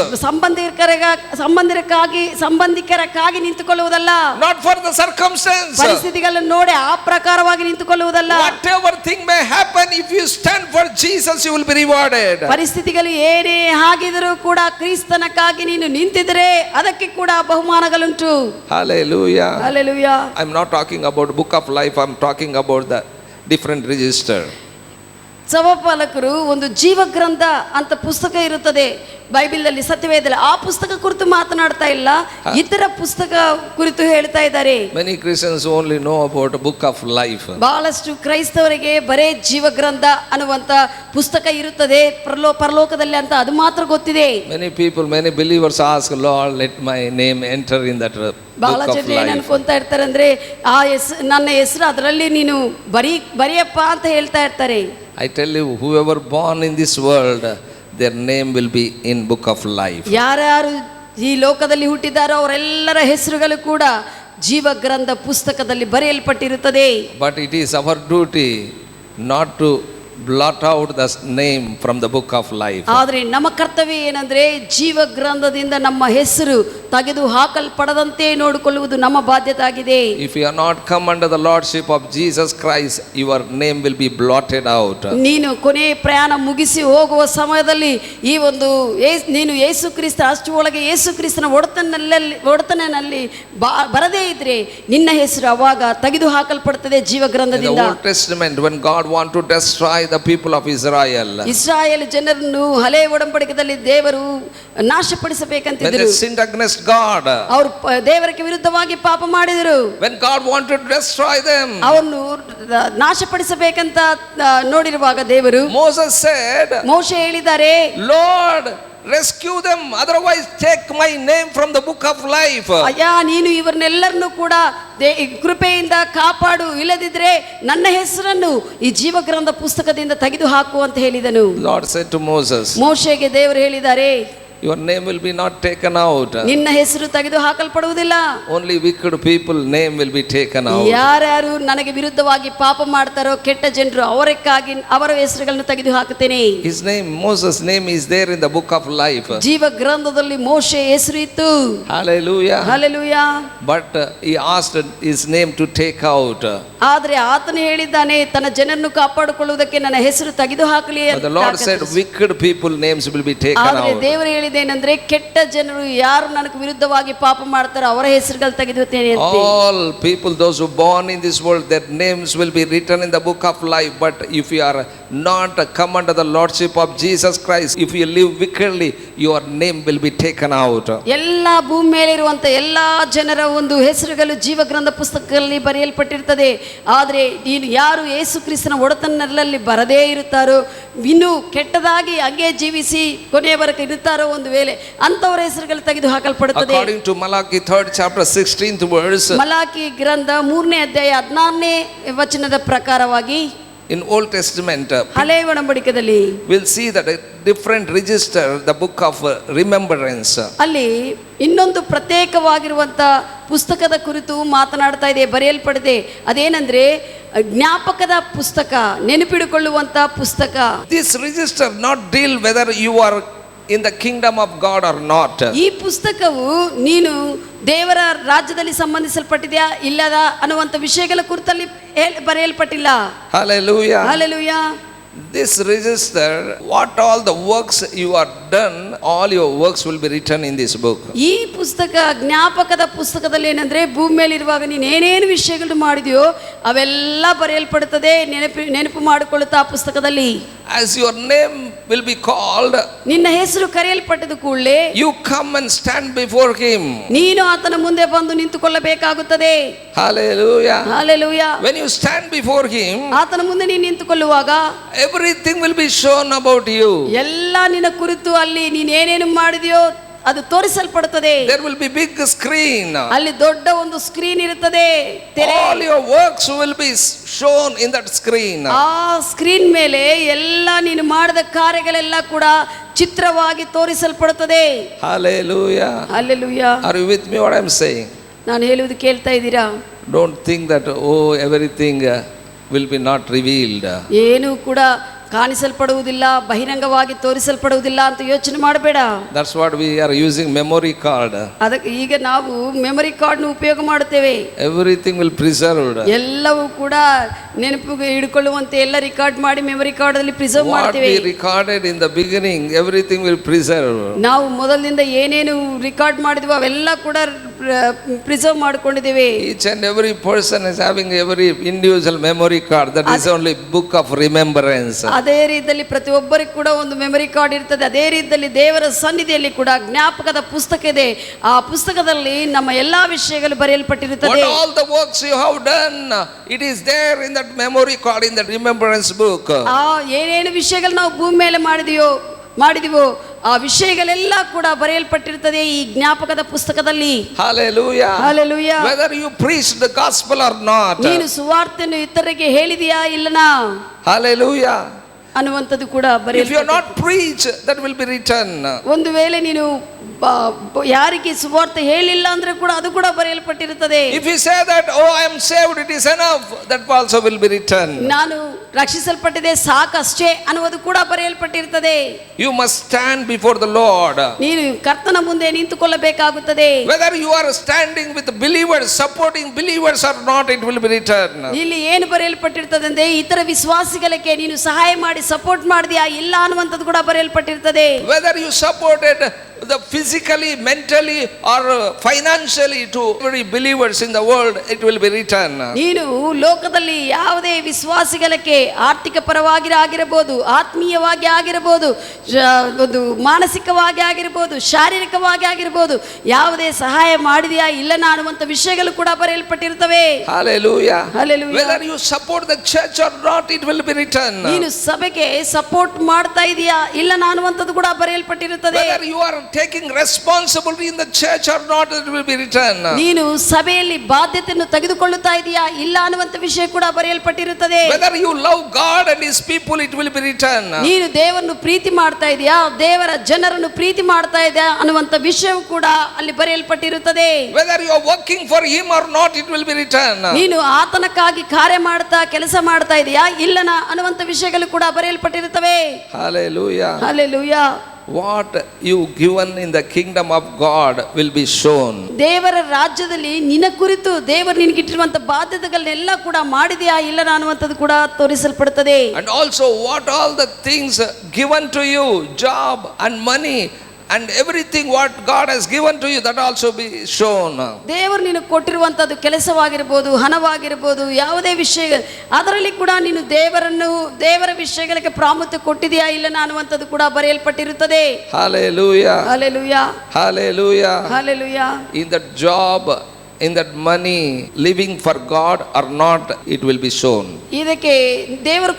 ಸಂಬಂಧಿಕರಕ್ಕಾಗಿ ನಿಂತುಕೊಳ್ಳುವುದಲ್ಲ, not for the circumstance, ಪರಿಸ್ಥಿತಿಗಳನ್ನು ನೋಡಿ ಆ ಪ್ರಕಾರವಾಗಿ ನಿಂತುಕೊಳ್ಳುವುದಲ್ಲ. whatever thing may happen, if you stand for Jesus, you will be rewarded. ಪರಿಸ್ಥಿತಿಗಳು ಏನೇ ಆಗಿದರೂ ಕೂಡ ಕ್ರಿಸ್ತನಕ್ಕಾಗಿ ನೀನು ನಿಂತಿದ್ರೆ ಅದಕ್ಕೆ ಕೂಡ ಬಹುಮಾನಗಳುಂಟು. Hallelujah. Hallelujah. I'm not talking about book of life, I'm talking about the different register. ಸಭಾಪಾಲಕರು ಒಂದು ಜೀವಗ್ರಂಥ ಅಂತ ಪುಸ್ತಕ ಇರುತ್ತದೆ ಬೈಬಲ್ನಲ್ಲಿ, ಸತ್ಯವೇದದಲ್ಲಿ. ಆ ಪುಸ್ತಕ ಕುರಿತು ಮಾತನಾಡ್ತಾ ಇಲ್ಲ, ಇತರ ಪುಸ್ತಕ ಕುರಿತು ಹೇಳ್ತಾ ಇದ್ದಾರೆ. Many Christians only know about a book of life. ಬಹಳಷ್ಟು ಕ್ರೈಸ್ತವರಿಗೆ ಬರೇ ಜೀವಗ್ರಂಥ ಅನ್ನುವಂತ ಪುಸ್ತಕ ಇರುತ್ತದೆ ಪರಲೋಕದಲ್ಲಿ ಅಂತ ಅದು ಮಾತ್ರ ಗೊತ್ತಿದೆ. Many people, many believers ask, Lord, let my name enter in that book ಬಹಳ of ಜನ ಏನ್ life. ಅನ್ಕೊಂತ ಇರ್ತಾರೆ ಅಂದ್ರೆ ನನ್ನ ಹೆಸರು ಅದರಲ್ಲಿ ನೀನು ಬರಿಯಪ್ಪ ಅಂತ ಹೇಳ್ತಾ ಇರ್ತಾರೆ. I tell you, whoever born in this world, their name will be in book of life. ಯಾರ್ಯಾರು ಈ ಲೋಕದಲ್ಲಿ ಹುಟ್ಟಿದಾರೋ ಅವರೆಲ್ಲರ ಹೆಸರುಗಳು ಕೂಡ ಜೀವಗ್ರಂಥ ಪುಸ್ತಕದಲ್ಲಿ ಬರೆಯಲ್ಪಟ್ಟಿರುತ್ತದೆ. But it is our duty not to blot out the name from the book of life. ಆದರೆ ನಮ್ಮ ಕರ್ತವ್ಯ ಏನಂದ್ರೆ ಜೀವಗ್ರಂಥದಿಂದ ನಮ್ಮ ಹೆಸರು ತೆಗೆದು ಹಾಕಲ್ಪಡದಂತೆ ನೋಡಿಕೊಳ್ಳುವುದು ನಮ್ಮ ಬಾಧ್ಯತೆ ಆಗಿದೆ. If you are not come under the lordship of Jesus Christ, your name will be blotted out. ನೀನು ಕೊನೆ ಪ್ರಯಾಣ ಮುಗಿಸಿ ಹೋಗುವ ಸಮಯದಲ್ಲಿ ಈ ಒಂದು ನೀನು ಯೇಸು ಕ್ರಿಸ್ತ ಅಷ್ಟು ಒಳಗೆ ಯೇಸು ಕ್ರಿಸ್ತನ ಒಡೆತನಲ್ಲಿ ಬರದೇ ಇದ್ರೆ ನಿನ್ನ ಹೆಸರು ಅವಾಗ ತೆಗೆದು ಹಾಕಲ್ಪಡ್ತದೆ In the ಜೀವಗ್ರಂಥದಿಂದ. Old Testament, when God want to destroy the people of Israel, Israel ಜನರನ್ನು ಹಳೆ ಒಡಂಬಡಿಕೆಯಲ್ಲಿ ದೇವರು when ನಾಶಪಡಿಸಬೇಕಂತಿದ್ರು. they sinned against God, ಅವರು ದೇವರಿಗೆ ವಿರುದ್ಧವಾಗಿ ಪಾಪ ಮಾಡಿದರು. when God wanted to destroy them, ಅವನು ನಾಶಪಡಿಸಬೇಕಂತ ನೋಡಿರುವಾಗ ದೇವರು Moses said, ಮೋಶೆ ಹೇಳಿದ್ದಾರೆ, Lord, rescue them, otherwise take my name from the book of life. ಅಯ್ಯ ನೀನು ಇವರನ್ನೆಲ್ಲರನ್ನು ಕೂಡ ಕೃಪೆಯಿಂದ ಕಾಪಾಡು, ಇಲ್ಲದಿದ್ರೆ ನನ್ನ ಹೆಸರನ್ನು ಈ ಜೀವಗ್ರಂಥ ಪುಸ್ತಕದಿಂದ ತೆಗೆದು ಹಾಕು ಅಂತ ಹೇಳಿದನು. Lord said to Moses, ಮೋಶೆಗೆ ದೇವರು ಹೇಳಿದ್ದಾರೆ, your name will be not taken out. ನಿನ್ನ ಹೆಸರು ತೆಗೆದು ಹಾಕಲ್ಪಡುವುದಿಲ್ಲ. Only wicked people name will be taken out. ಯಾರ್ಯಾರು ನನಗೆ ವಿರುದ್ಧವಾಗಿ ಪಾಪ ಮಾಡ್ತಾರೋ ಕೆಟ್ಟ ಜನರು ಅವರಕ್ಕಾಗಿ ಅವರ ಹೆಸರುಗಳನ್ನು ತೆಗೆದು ಹಾಕುತ್ತೇನೆ. His name, Moses' name is there in the book of life. ಜೀವ ಗ್ರಂಥದಲ್ಲಿ ಮೋಶೆ ಹೆಸರು ಇತ್ತು. Hallelujah. Hallelujah. But he asked his name to take out. ಆದ್ರೆ ಆತನು ಹೇಳಿದ್ದಾನೆ ತನ್ನ ಜನರನ್ನು ಕಾಪಾಡಿಕೊಳ್ಳುವುದಕ್ಕೆ ನನ್ನ ಹೆಸರು ತೆಗೆದು ಹಾಕಲಿ But the Lord said wicked people names will be taken ಆದ್ರೆ out. ದೇವರು ಹೇಳಿದೇನೆಂದ್ರೆ ಕೆಟ್ಟ ಜನರು ಯಾರು ನನಗೆ ವಿರುದ್ಧವಾಗಿ ಪಾಪ ಮಾಡ್ತಾರೋ ಅವರ ಹೆಸರುಗಳು ತೆಗೆದುತ್ತೇನೆ ಅಂತ. All people, those who born in this world, their names will be written in the book of life. But if you are not come under the lordship of Jesus Christ, if you live wickedly, your name will be taken out. ಎಲ್ಲ ಭೂಮಿ ಮೇಲಿರುವಂತ ಎಲ್ಲಾ ಜನರ ಒಂದು ಹೆಸರುಗಳು ಜೀವಗ್ರಂಥ ಪುಸ್ತಕದಲ್ಲಿ ಬರೆಯಲ್ಪಟ್ಟಿರ್ತದೆ. ಆದ್ರೆ ನೀನು ಯಾರು ಯೇಸು ಕ್ರಿಸ್ತನ ಒಡೆತನದಲ್ಲಿ ಬರದೇ ಇರುತ್ತಾರೋ, ಇನ್ನು ಕೆಟ್ಟದಾಗಿ ಹಂಗೆ ಜೀವಿಸಿ ಕೊನೆಯವರೆಗೆ ಇರುತ್ತಾರೋ ಒಂದು ವೇಳೆ ಅಂತವರ ಹೆಸರುಗಳು ತೆಗೆದು ಹಾಕಲ್ಪಡುತ್ತದೆ. According to Malachi 3rd chapter 16th verse, Malachi ಗ್ರಂಥ 3ನೇ ಅಧ್ಯಾಯ 16ನೇ ವಚನದ ಪ್ರಕಾರವಾಗಿ in Old Testament, ಹಳೆ ಒಡಂಬಡಿಕೆಯಲ್ಲಿ we'll see that a different register, the book of remembrance. ಅಲ್ಲಿ ಇನ್ನೊಂದು ಪ್ರತ್ಯೇಕವಾಗಿರುವಂತ ಪುಸ್ತಕದ ಕುರಿತು ಮಾತನಾಡ್ತಾ ಇದೆ, ಬರೆಯಲ್ಪಡಿದೆ. ಅದೇನಂದ್ರೆ ಜ್ಞಾಪಕದ ಪುಸ್ತಕ, ನೆನಪಿಡಿಕೊಳ್ಳುವಂತ ಪುಸ್ತಕ. This register not deal whether you are in the kingdom of God or not. ಈ ಪುಸ್ತಕವು ನೀನು ದೇವರ ರಾಜ್ಯದಲ್ಲಿ ಸಂಬಂಧಿಸಲ್ಪಟ್ಟಿದೆಯಾ ಇಲ್ಲದ ಅನ್ನುವಂಥ ವಿಷಯಗಳ ಕುರಿತಲ್ಲಿ ಬರೆಯಲ್ಪಟ್ಟಿಲ್ಲ. Hallelujah. Hallelujah. This register, what all the works you are done, all your works will be written in this book. ಈ ಪುಸ್ತಕ ಜ್ಞಾಪಕದ ಪುಸ್ತಕದಲ್ಲಿ ಏನಂದ್ರೆ ಭೂಮಿ ಮೇಲಿರುವಾಗ ನೀನು ಏನೇನು ವಿಷಯಗಳು ಮಾಡಿದೆಯೋ ಅವೆಲ್ಲ ಬರೆಯಲ್ಪಡುತ್ತದೆ, ನೆನಪು ಮಾಡಿಕೊಳ್ಳುತ್ತಾ ಆ ಪುಸ್ತಕದಲ್ಲಿ. As your name will be called, ನಿನ್ನ ಹೆಸರು ಕರೆಯಲ್ಪಟ್ಟದ ಕೂಡಲೇ you come and stand before him. ನೀನು ಆತನ ಮುಂದೆ ಬಂದು ನಿಂತುಕೊಳ್ಳಬೇಕಾಗುತ್ತದೆ. Hallelujah. Hallelujah. When you stand before him, ಆತನ ಮುಂದೆ ನೀನು ನಿಂತುಕೊಳ್ಳುವಾಗ everything will be shown about you. ಎಲ್ಲ ನಿನ್ನ ಕುರಿತು ಅಲ್ಲಿ ನೀನು ಏನೇನು ಮಾಡಿದೆಯೋ ಅದು ತೋರಿಸಲ್ಪಡುತ್ತದೆ. There will be big screen. ಅಲ್ಲಿ ದೊಡ್ಡ ಒಂದು ಸ್ಕ್ರೀನ್ ಇರುತ್ತದೆ. All your works will be shown in that screen. ಆ ಸ್ಕ್ರೀನ್ ಮೇಲೆ ಎಲ್ಲ ನೀನು ಮಾಡಿದ ಕಾರ್ಯಗಳೆಲ್ಲ ಕೂಡ ಚಿತ್ರವಾಗಿ ತೋರಿಸಲ್ಪಡುತ್ತದೆ. Hallelujah. Hallelujah. Are you with me what I am saying? ನಾನು ಹೇಳುವುದು ಕೇಳ್ತಾ ಇದ್ದೀರಾ? Don't think that everything will be not revealed. ಏನು ಕೂಡ ಕಾಣಿಸಲ್ಪಡುವುದಿಲ್ಲ, ಬಹಿರಂಗವಾಗಿ ತೋರಿಸಲ್ಪಡುವುದಿಲ್ಲ ಅಂತ ಯೋಚನೆ ಮಾಡಬೇಡ. That's what we are using, memory card. ಅದಕ್ಕೆ ಈಗ ನಾವು ಮೆಮೊರಿ ಕಾರ್ಡ್ನ ಉಪಯೋಗ ಮಾಡುತ್ತೇವೆ. Everything will preserved. ಎಲ್ಲವೂ ಕೂಡ ನೆನಪಿಗೆ ಹಿಡ್ಕೊಳ್ಳುವಂತೆ ಎಲ್ಲ ರಿಕಾರ್ಡ್ ಮಾಡಿ ಮೆಮೊರಿ ಕಾರ್ಡ್ ಅಲ್ಲಿ ಪ್ರಿಸರ್ವ್ What ಮಾಡ್ತೇವೆ. we recorded in the beginning, everything will preserve. ನಾವು ಮೊದಲಿನಿಂದ ಏನೇನು ರಿಕಾರ್ಡ್ ಮಾಡಿದ್ವೋ ಅವೆಲ್ಲ ಕೂಡ ಪ್ರಿಸರ್ವ್ ಮಾಡಿಕೊಂಡಿದ್ದೇವೆ. Each and every person is having every individual memory card. That is only book of remembrance. ಅದೇ ರೀತಿಯಲ್ಲಿ ಪ್ರತಿಯೊಬ್ಬರಿಗೂ ಕೂಡ ಒಂದು ಮೆಮೊರಿ ಕಾರ್ಡ್ ಇರ್ತದೆ. ಅದೇ ರೀತಿಯಲ್ಲಿ ದೇವರ ಸನ್ನಿಧಿಯಲ್ಲಿ ಕೂಡ ಜ್ಞಾಪಕದ ಪುಸ್ತಕ ಇದೆ. ಆ ಪುಸ್ತಕದಲ್ಲಿ ನಮ್ಮ ಎಲ್ಲಾ ವಿಷಯಗಳು ಬರೆಯಲ್ಪಟ್ಟಿರುತ್ತದೆ. What all the works you have done, it is there in that memory card, in that remembrance book. ಆ ಏನೇನು ವಿಷಯಗಳು ನಾವು ಭೂಮಿ ಮೇಲೆ ಮಾಡಿದೀವೋ ಆ ವಿಷಯಗಳೆಲ್ಲ ಕೂಡ ಬರೆಯಲ್ಪಟ್ಟಿರುತ್ತದೆ ಈ ಜ್ಞಾಪಕದ ಪುಸ್ತಕದಲ್ಲಿ. Hallelujah. Hallelujah. Whether you preach the gospel or not. ನೀನು ಸುವಾರ್ತೆಯನ್ನು ಇತರರಿಗೆ ಹೇಳಿದೆಯಾ ಇಲ್ಲನಾ Hallelujah. ಅನ್ನುವಂಥದ್ದು ಕೂಡ If you are not preach, that will be written. ಒಂದು ವೇಳೆ ನೀನು ಯಾರಿಗೆ ಸುವಾರ್ತೆ ಹೇಳಿಲ್ಲ ಅಂದ್ರೆ ಕೂಡ ಅದು ಕೂಡ ಬರೆಯಲ್ಪಟ್ಟಿರುತ್ತದೆ. If you say that, oh, I am saved, it is enough, that also will be written. ನಾನು ರಕ್ಷಿಸಲ್ಪಟ್ಟಿದೆ ಸಾಕಷ್ಟೇ ಅನ್ನುವುದು ಕೂಡ ಬರೆಯಲ್ಪಟ್ಟಿರುತ್ತದೆ. You must stand before the Lord. ನೀನು ಕರ್ತನ ಮುಂದೆ ನಿಂತುಕೊಳ್ಳಬೇಕಾಗುತ್ತದೆ. Whether you are standing with believers, supporting believers or not, it will be written. ಇಲ್ಲಿ ಏನು ಬರೆಯಲ್ಪಟ್ಟಿರ್ತದೆ ಅಂದ್ರೆ ಇತರ ವಿಶ್ವಾಸಿಗಳಿಗೆ ನೀನು ಸಹಾಯ ಮಾಡಿ ಸಪೋರ್ಟ್ ಮಾಡಿದ್ಯಾ ಇಲ್ಲ ಅನ್ನುವಂಥದ್ದು ಕೂಡ ಬರೆಯಲ್ಪಟ್ಟಿರ್ತದೆ. Whether you supported the physically, mentally or financially to every believers in the world, it will be written. ನೀನು ಲೋಕದಲ್ಲಿ ಯಾವುದೇ ವಿಶ್ವಾಸಿಗಳಿಗೆ ಆರ್ಥಿಕ ಪರವಾಗಿ ಆಗಿರಬಹುದು, ಆತ್ಮೀಯವಾಗಿ ಆಗಿರಬಹುದು, ಒಂದು ಮಾನಸಿಕವಾಗಿ ಆಗಿರಬಹುದು, ಶಾರೀರಿಕವಾಗಿ ಆಗಿರಬಹುದು, ಯಾವುದೇ ಸಹಾಯ ಮಾಡಿದೆಯಾ ಇಲ್ಲ ಅನ್ನುವಂಥ ವಿಷಯಗಳು ಕೂಡ ಬರೆಯಲ್ಪಟ್ಟಿರುತ್ತವೆ. Hallelujah. Hallelujah. Whether you support the church or not, it will be written. ನೀನು ಸಭೆಗೆ ಸಪೋರ್ಟ್ ಮಾಡ್ತಾ ಇದೆಯಾ ಇಲ್ಲ ಅನ್ನುವಂಥದ್ದು ಕೂಡ ಬರೆಯಲ್ಪಟ್ಟಿರುತ್ತದೆ. Whether you are taking responsibility in the church or not, it will be written. ನೀನು ಸಭೆಯಲ್ಲಿ ಬಾಧ್ಯತೆಯನ್ನು ತೆಗೆದುಕೊಳ್ಳುತ್ತಾ ಇದೆಯಾ ಇಲ್ಲ ಅನ್ನುವಂಥ ವಿಷಯ ಕೂಡ ಬರೆಯಲ್ಪಟ್ಟಿರುತ್ತದೆ. Whether you love God and his people, it will be written. ನೀನು ದೇವರನ್ನು ಪ್ರೀತಿ ಮಾಡ್ತಾ ಇದೆಯಾ, ದೇವರ ಜನರನ್ನು ಪ್ರೀತಿ ಮಾಡ್ತಾ ಇದೆಯಾ ಅನ್ನುವಂಥ ವಿಷಯವೂ ಕೂಡ ಅಲ್ಲಿ ಬರೆಯಲ್ಪಟ್ಟಿರುತ್ತದೆ. Whether you are working for him or not, it will be written. ನೀನು ಆತನಕ್ಕಾಗಿ ಕಾರ್ಯ ಮಾಡ್ತಾ ಕೆಲಸ ಮಾಡ್ತಾ ಇದೆಯಾ ಇಲ್ಲನ ಅನ್ನುವಂಥ ವಿಷಯಗಳು ಕೂಡ ಬರೆಯಲ್ಪಟ್ಟಿರುತ್ತವೆ. Hallelujah. Hallelujah. What you given in the kingdom of God will be shown. ದೇವರ ರಾಜ್ಯದಲ್ಲಿ ನಿನ್ನ ಕುರಿತು ದೇವರು ನಿನಗಿಟ್ಟಿರುವಂತ ಬಾಧ್ಯತೆಗಳನ್ನೆಲ್ಲ ಕೂಡ ಮಾಡಿದೆಯಾ ಇಲ್ಲ ಅನ್ನುವಂಥದ್ದು ಕೂಡ ತೋರಿಸಲ್ಪಡುತ್ತದೆ. And also what all the things given to you, job and money and everything what God has given to you, that also be shown. ದೇವರು ನಿನಗೆ ಕೊಟ್ಟಿರುವಂತದ್ದು ಕೆಲಸವಾಗಿರಬಹುದು, ಹಣವಾಗಿರಬಹುದು, ಯಾವುದೇ ವಿಷಯ ಅದರಲ್ಲಿ ಕೂಡ ನೀನು ದೇವರ ವಿಷಯಗಳಿಗೆ ಪ್ರಾಮುಖ್ಯತೆ ಕೊಟ್ಟಿದೆಯಾ ಇಲ್ಲ ಅನ್ನುವಂಥದ್ದು ಕೂಡ ಬರೆಯಲ್ಪಟ್ಟಿರುತ್ತದೆ. Hallelujah. Hallelujah. Hallelujah. Hallelujah. In that job, in that money, living for God or not, it will be shown. ಇದಕ್ಕೆ ದೇವರು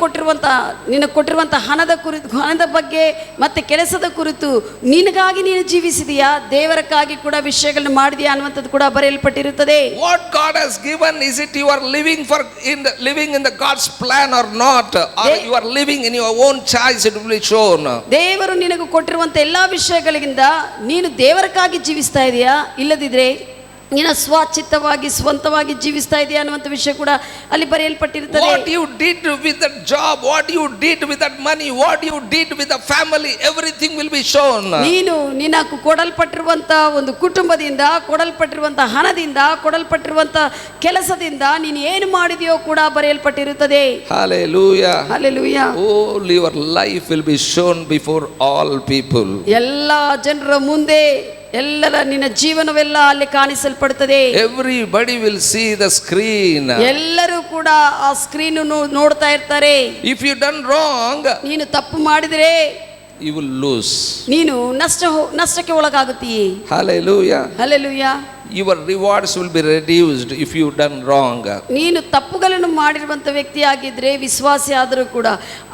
ನಿನಗೆ ಕೊಟ್ಟಿರುವಂತ ಹಣದ ಬಗ್ಗೆ ಮತ್ತೆ ಕೆಲಸದ ಕುರಿತು ನಿನಗಾಗಿ ನೀನು ಜೀವಿಸಿದೆಯಾ, ದೇವರಕ್ಕಾಗಿ ಕೂಡ ವಿಷಯಗಳನ್ನು ಮಾಡಿದೆಯಾ ಅನ್ನುವಂಥದ್ದು ಕೂಡ ಬರೆಯಲ್ಪಟ್ಟಿರುತ್ತದೆ. What God has given, is it you are living in the God's plan or not, or you are living in your own choice, it will be shown. ದೇವರು ನಿನಗೆ ಕೊಟ್ಟಿರುವಂತ ಎಲ್ಲಾ ವಿಷಯಗಳಿಂದ ನೀನು ದೇವರಕ್ಕಾಗಿ ಜೀವಿಸ್ತಾ ಇದೆಯಾ, ಇಲ್ಲದಿದ್ರೆ ನೀನು ಸ್ವಚಿತ್ತವಾಗಿ ಸ್ವಂತವಾಗಿ ಜೀವಿಸ್ತಾ ಇದೆಯಾ ಅನ್ನುವಂಥ ವಿಷಯ ಕೂಡ ಅಲ್ಲಿ ಬರೆಯಲ್ಪಟ್ಟಿರುತ್ತದೆ. What you did with that job, what you did with that money, what you did with the family, everything will be shown. ನೀನು ನಿನ್ನ ಕೊಡಲ್ಪಟ್ಟಿರುವಂತ ಒಂದು ಕುಟುಂಬದಿಂದ, ಕೊಡಲ್ಪಟ್ಟಿರುವಂತ ಹಣದಿಂದ, ಕೊಡಲ್ಪಟ್ಟಿರುವಂತ ಕೆಲಸದಿಂದ ನೀನು ಏನು ಮಾಡಿದೆಯೋ ಕೂಡ ಬರೆಯಲ್ಪಟ್ಟಿರುತ್ತದೆ. Hallelujah. Hallelujah. All your life will be shown before all people. ಎಲ್ಲ ಜನರ ಮುಂದೆ ಎಲ್ಲರ ನಿನ್ನ ಜೀವನವೆಲ್ಲ ಅಲ್ಲಿ ಕಾಣಿಸಲ್ಪಡುತ್ತದೆ. Everybody will see the screen. ಎಲ್ಲರೂ ಕೂಡ ಆ ಸ್ಕ್ರೀನ್ ನೋಡ್ತಾ ಇರ್ತಾರೆ. If you done wrong, ನೀನು ತಪ್ಪು ಮಾಡಿದ್ರೆ you will lose. ನೀನು ನಷ್ಟಕ್ಕೆ ಒಳಗಾಗುತ್ತೀ. Hallelujah. Hallelujah. Your rewards will be reduced if you done wrong. ನೀನು ತಪ್ಪುಗಳನ್ನು ಮಾಡಿರುವಂತ ವ್ಯಕ್ತಿ ಆಗಿದ್ರೆ, ವಿಶ್ವಾಸಿ ಆದರೂ ಕೂಡ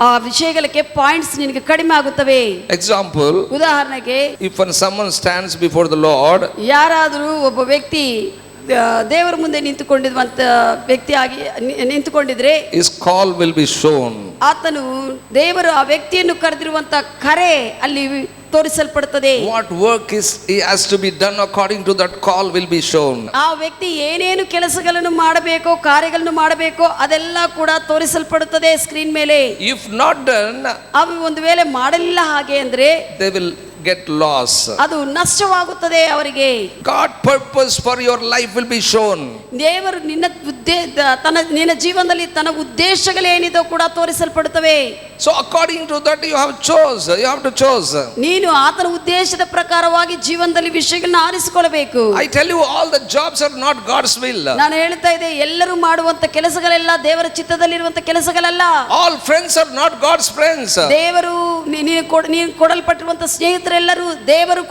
ಆ ವಿಷಯಗಳಿಗೆ ಪಾಯಿಂಟ್ಸ್ ನಿನಗೆ ಕಡಿಮೆ ಆಗುತ್ತವೆ. Example, ಉದಾಹರಣೆಗೆ, if when someone stands before the Lord, ಯಾರಾದರೂ ಒಬ್ಬ ವ್ಯಕ್ತಿ ದೇವರ ಮುಂದೆ ನಿಂತುಕೊಂಡಿದ್ರೆ his call will be shown. ಆತನು ದೇವರು ಆ ವ್ಯಕ್ತಿಯನ್ನು ಕರೆದಿರುವಂತ ಕರೆ ಅಲ್ಲಿ ತೋರಿಸಲ್ಪಡುತ್ತದೆ. What work is he has to be done according to that call will be shown. ಆ ವ್ಯಕ್ತಿ ಏನೇನು ಕೆಲಸಗಳನ್ನು ಮಾಡಬೇಕೋ, ಕಾರ್ಯಗಳನ್ನು ಮಾಡಬೇಕೋ ಅದೆಲ್ಲ ಕೂಡ ತೋರಿಸಲ್ಪಡುತ್ತದೆ ಸ್ಕ್ರೀನ್ ಮೇಲೆ. If not done, ಅವು ಒಂದು ವೇಳೆ ಮಾಡಲಿಲ್ಲ ಹಾಗೆ ಅಂದ್ರೆ they will get lost. ಅದು ನಷ್ಟವಾಗುತ್ತದೆ ಅವರಿಗೆ. God purpose for your life will be shown. ದೇವರು ನಿನ್ನ ಜೀವನದಲ್ಲಿ ತನ್ನ ಉದ್ದೇಶಗಳೇನಿದೋ ಕೂಡ ತೋರಿಸಲ್ಪಡುತ್ತವೆ. So according to that you have to choose. ನೀನು ಆತನ ಉದ್ದೇಶದ ಪ್ರಕಾರವಾಗಿ ಜೀವನದಲ್ಲಿ ವಿಷಯಗಳನ್ನ ಆರಿಸಿಕೊಳ್ಳಬೇಕು. I tell you, all the jobs are not God's will. ನಾನು ಹೇಳ್ತಾ ಇದ್ದೆ, ಎಲ್ಲರೂ ಮಾಡುವಂತ ಕೆಲಸಗಳೆಲ್ಲ ದೇವರ ಚಿತ್ತದಲ್ಲಿರುವಂತ ಕೆಲಸಗಳಲ್ಲ. All friends are not God's friends. ದೇವರು ನೀನು ಕೊಡಲ್ಪಟ್ಟಿರುವಂತ ಸ್ನೇಹಿತರೆಲ್ಲರೂ ದೇವರು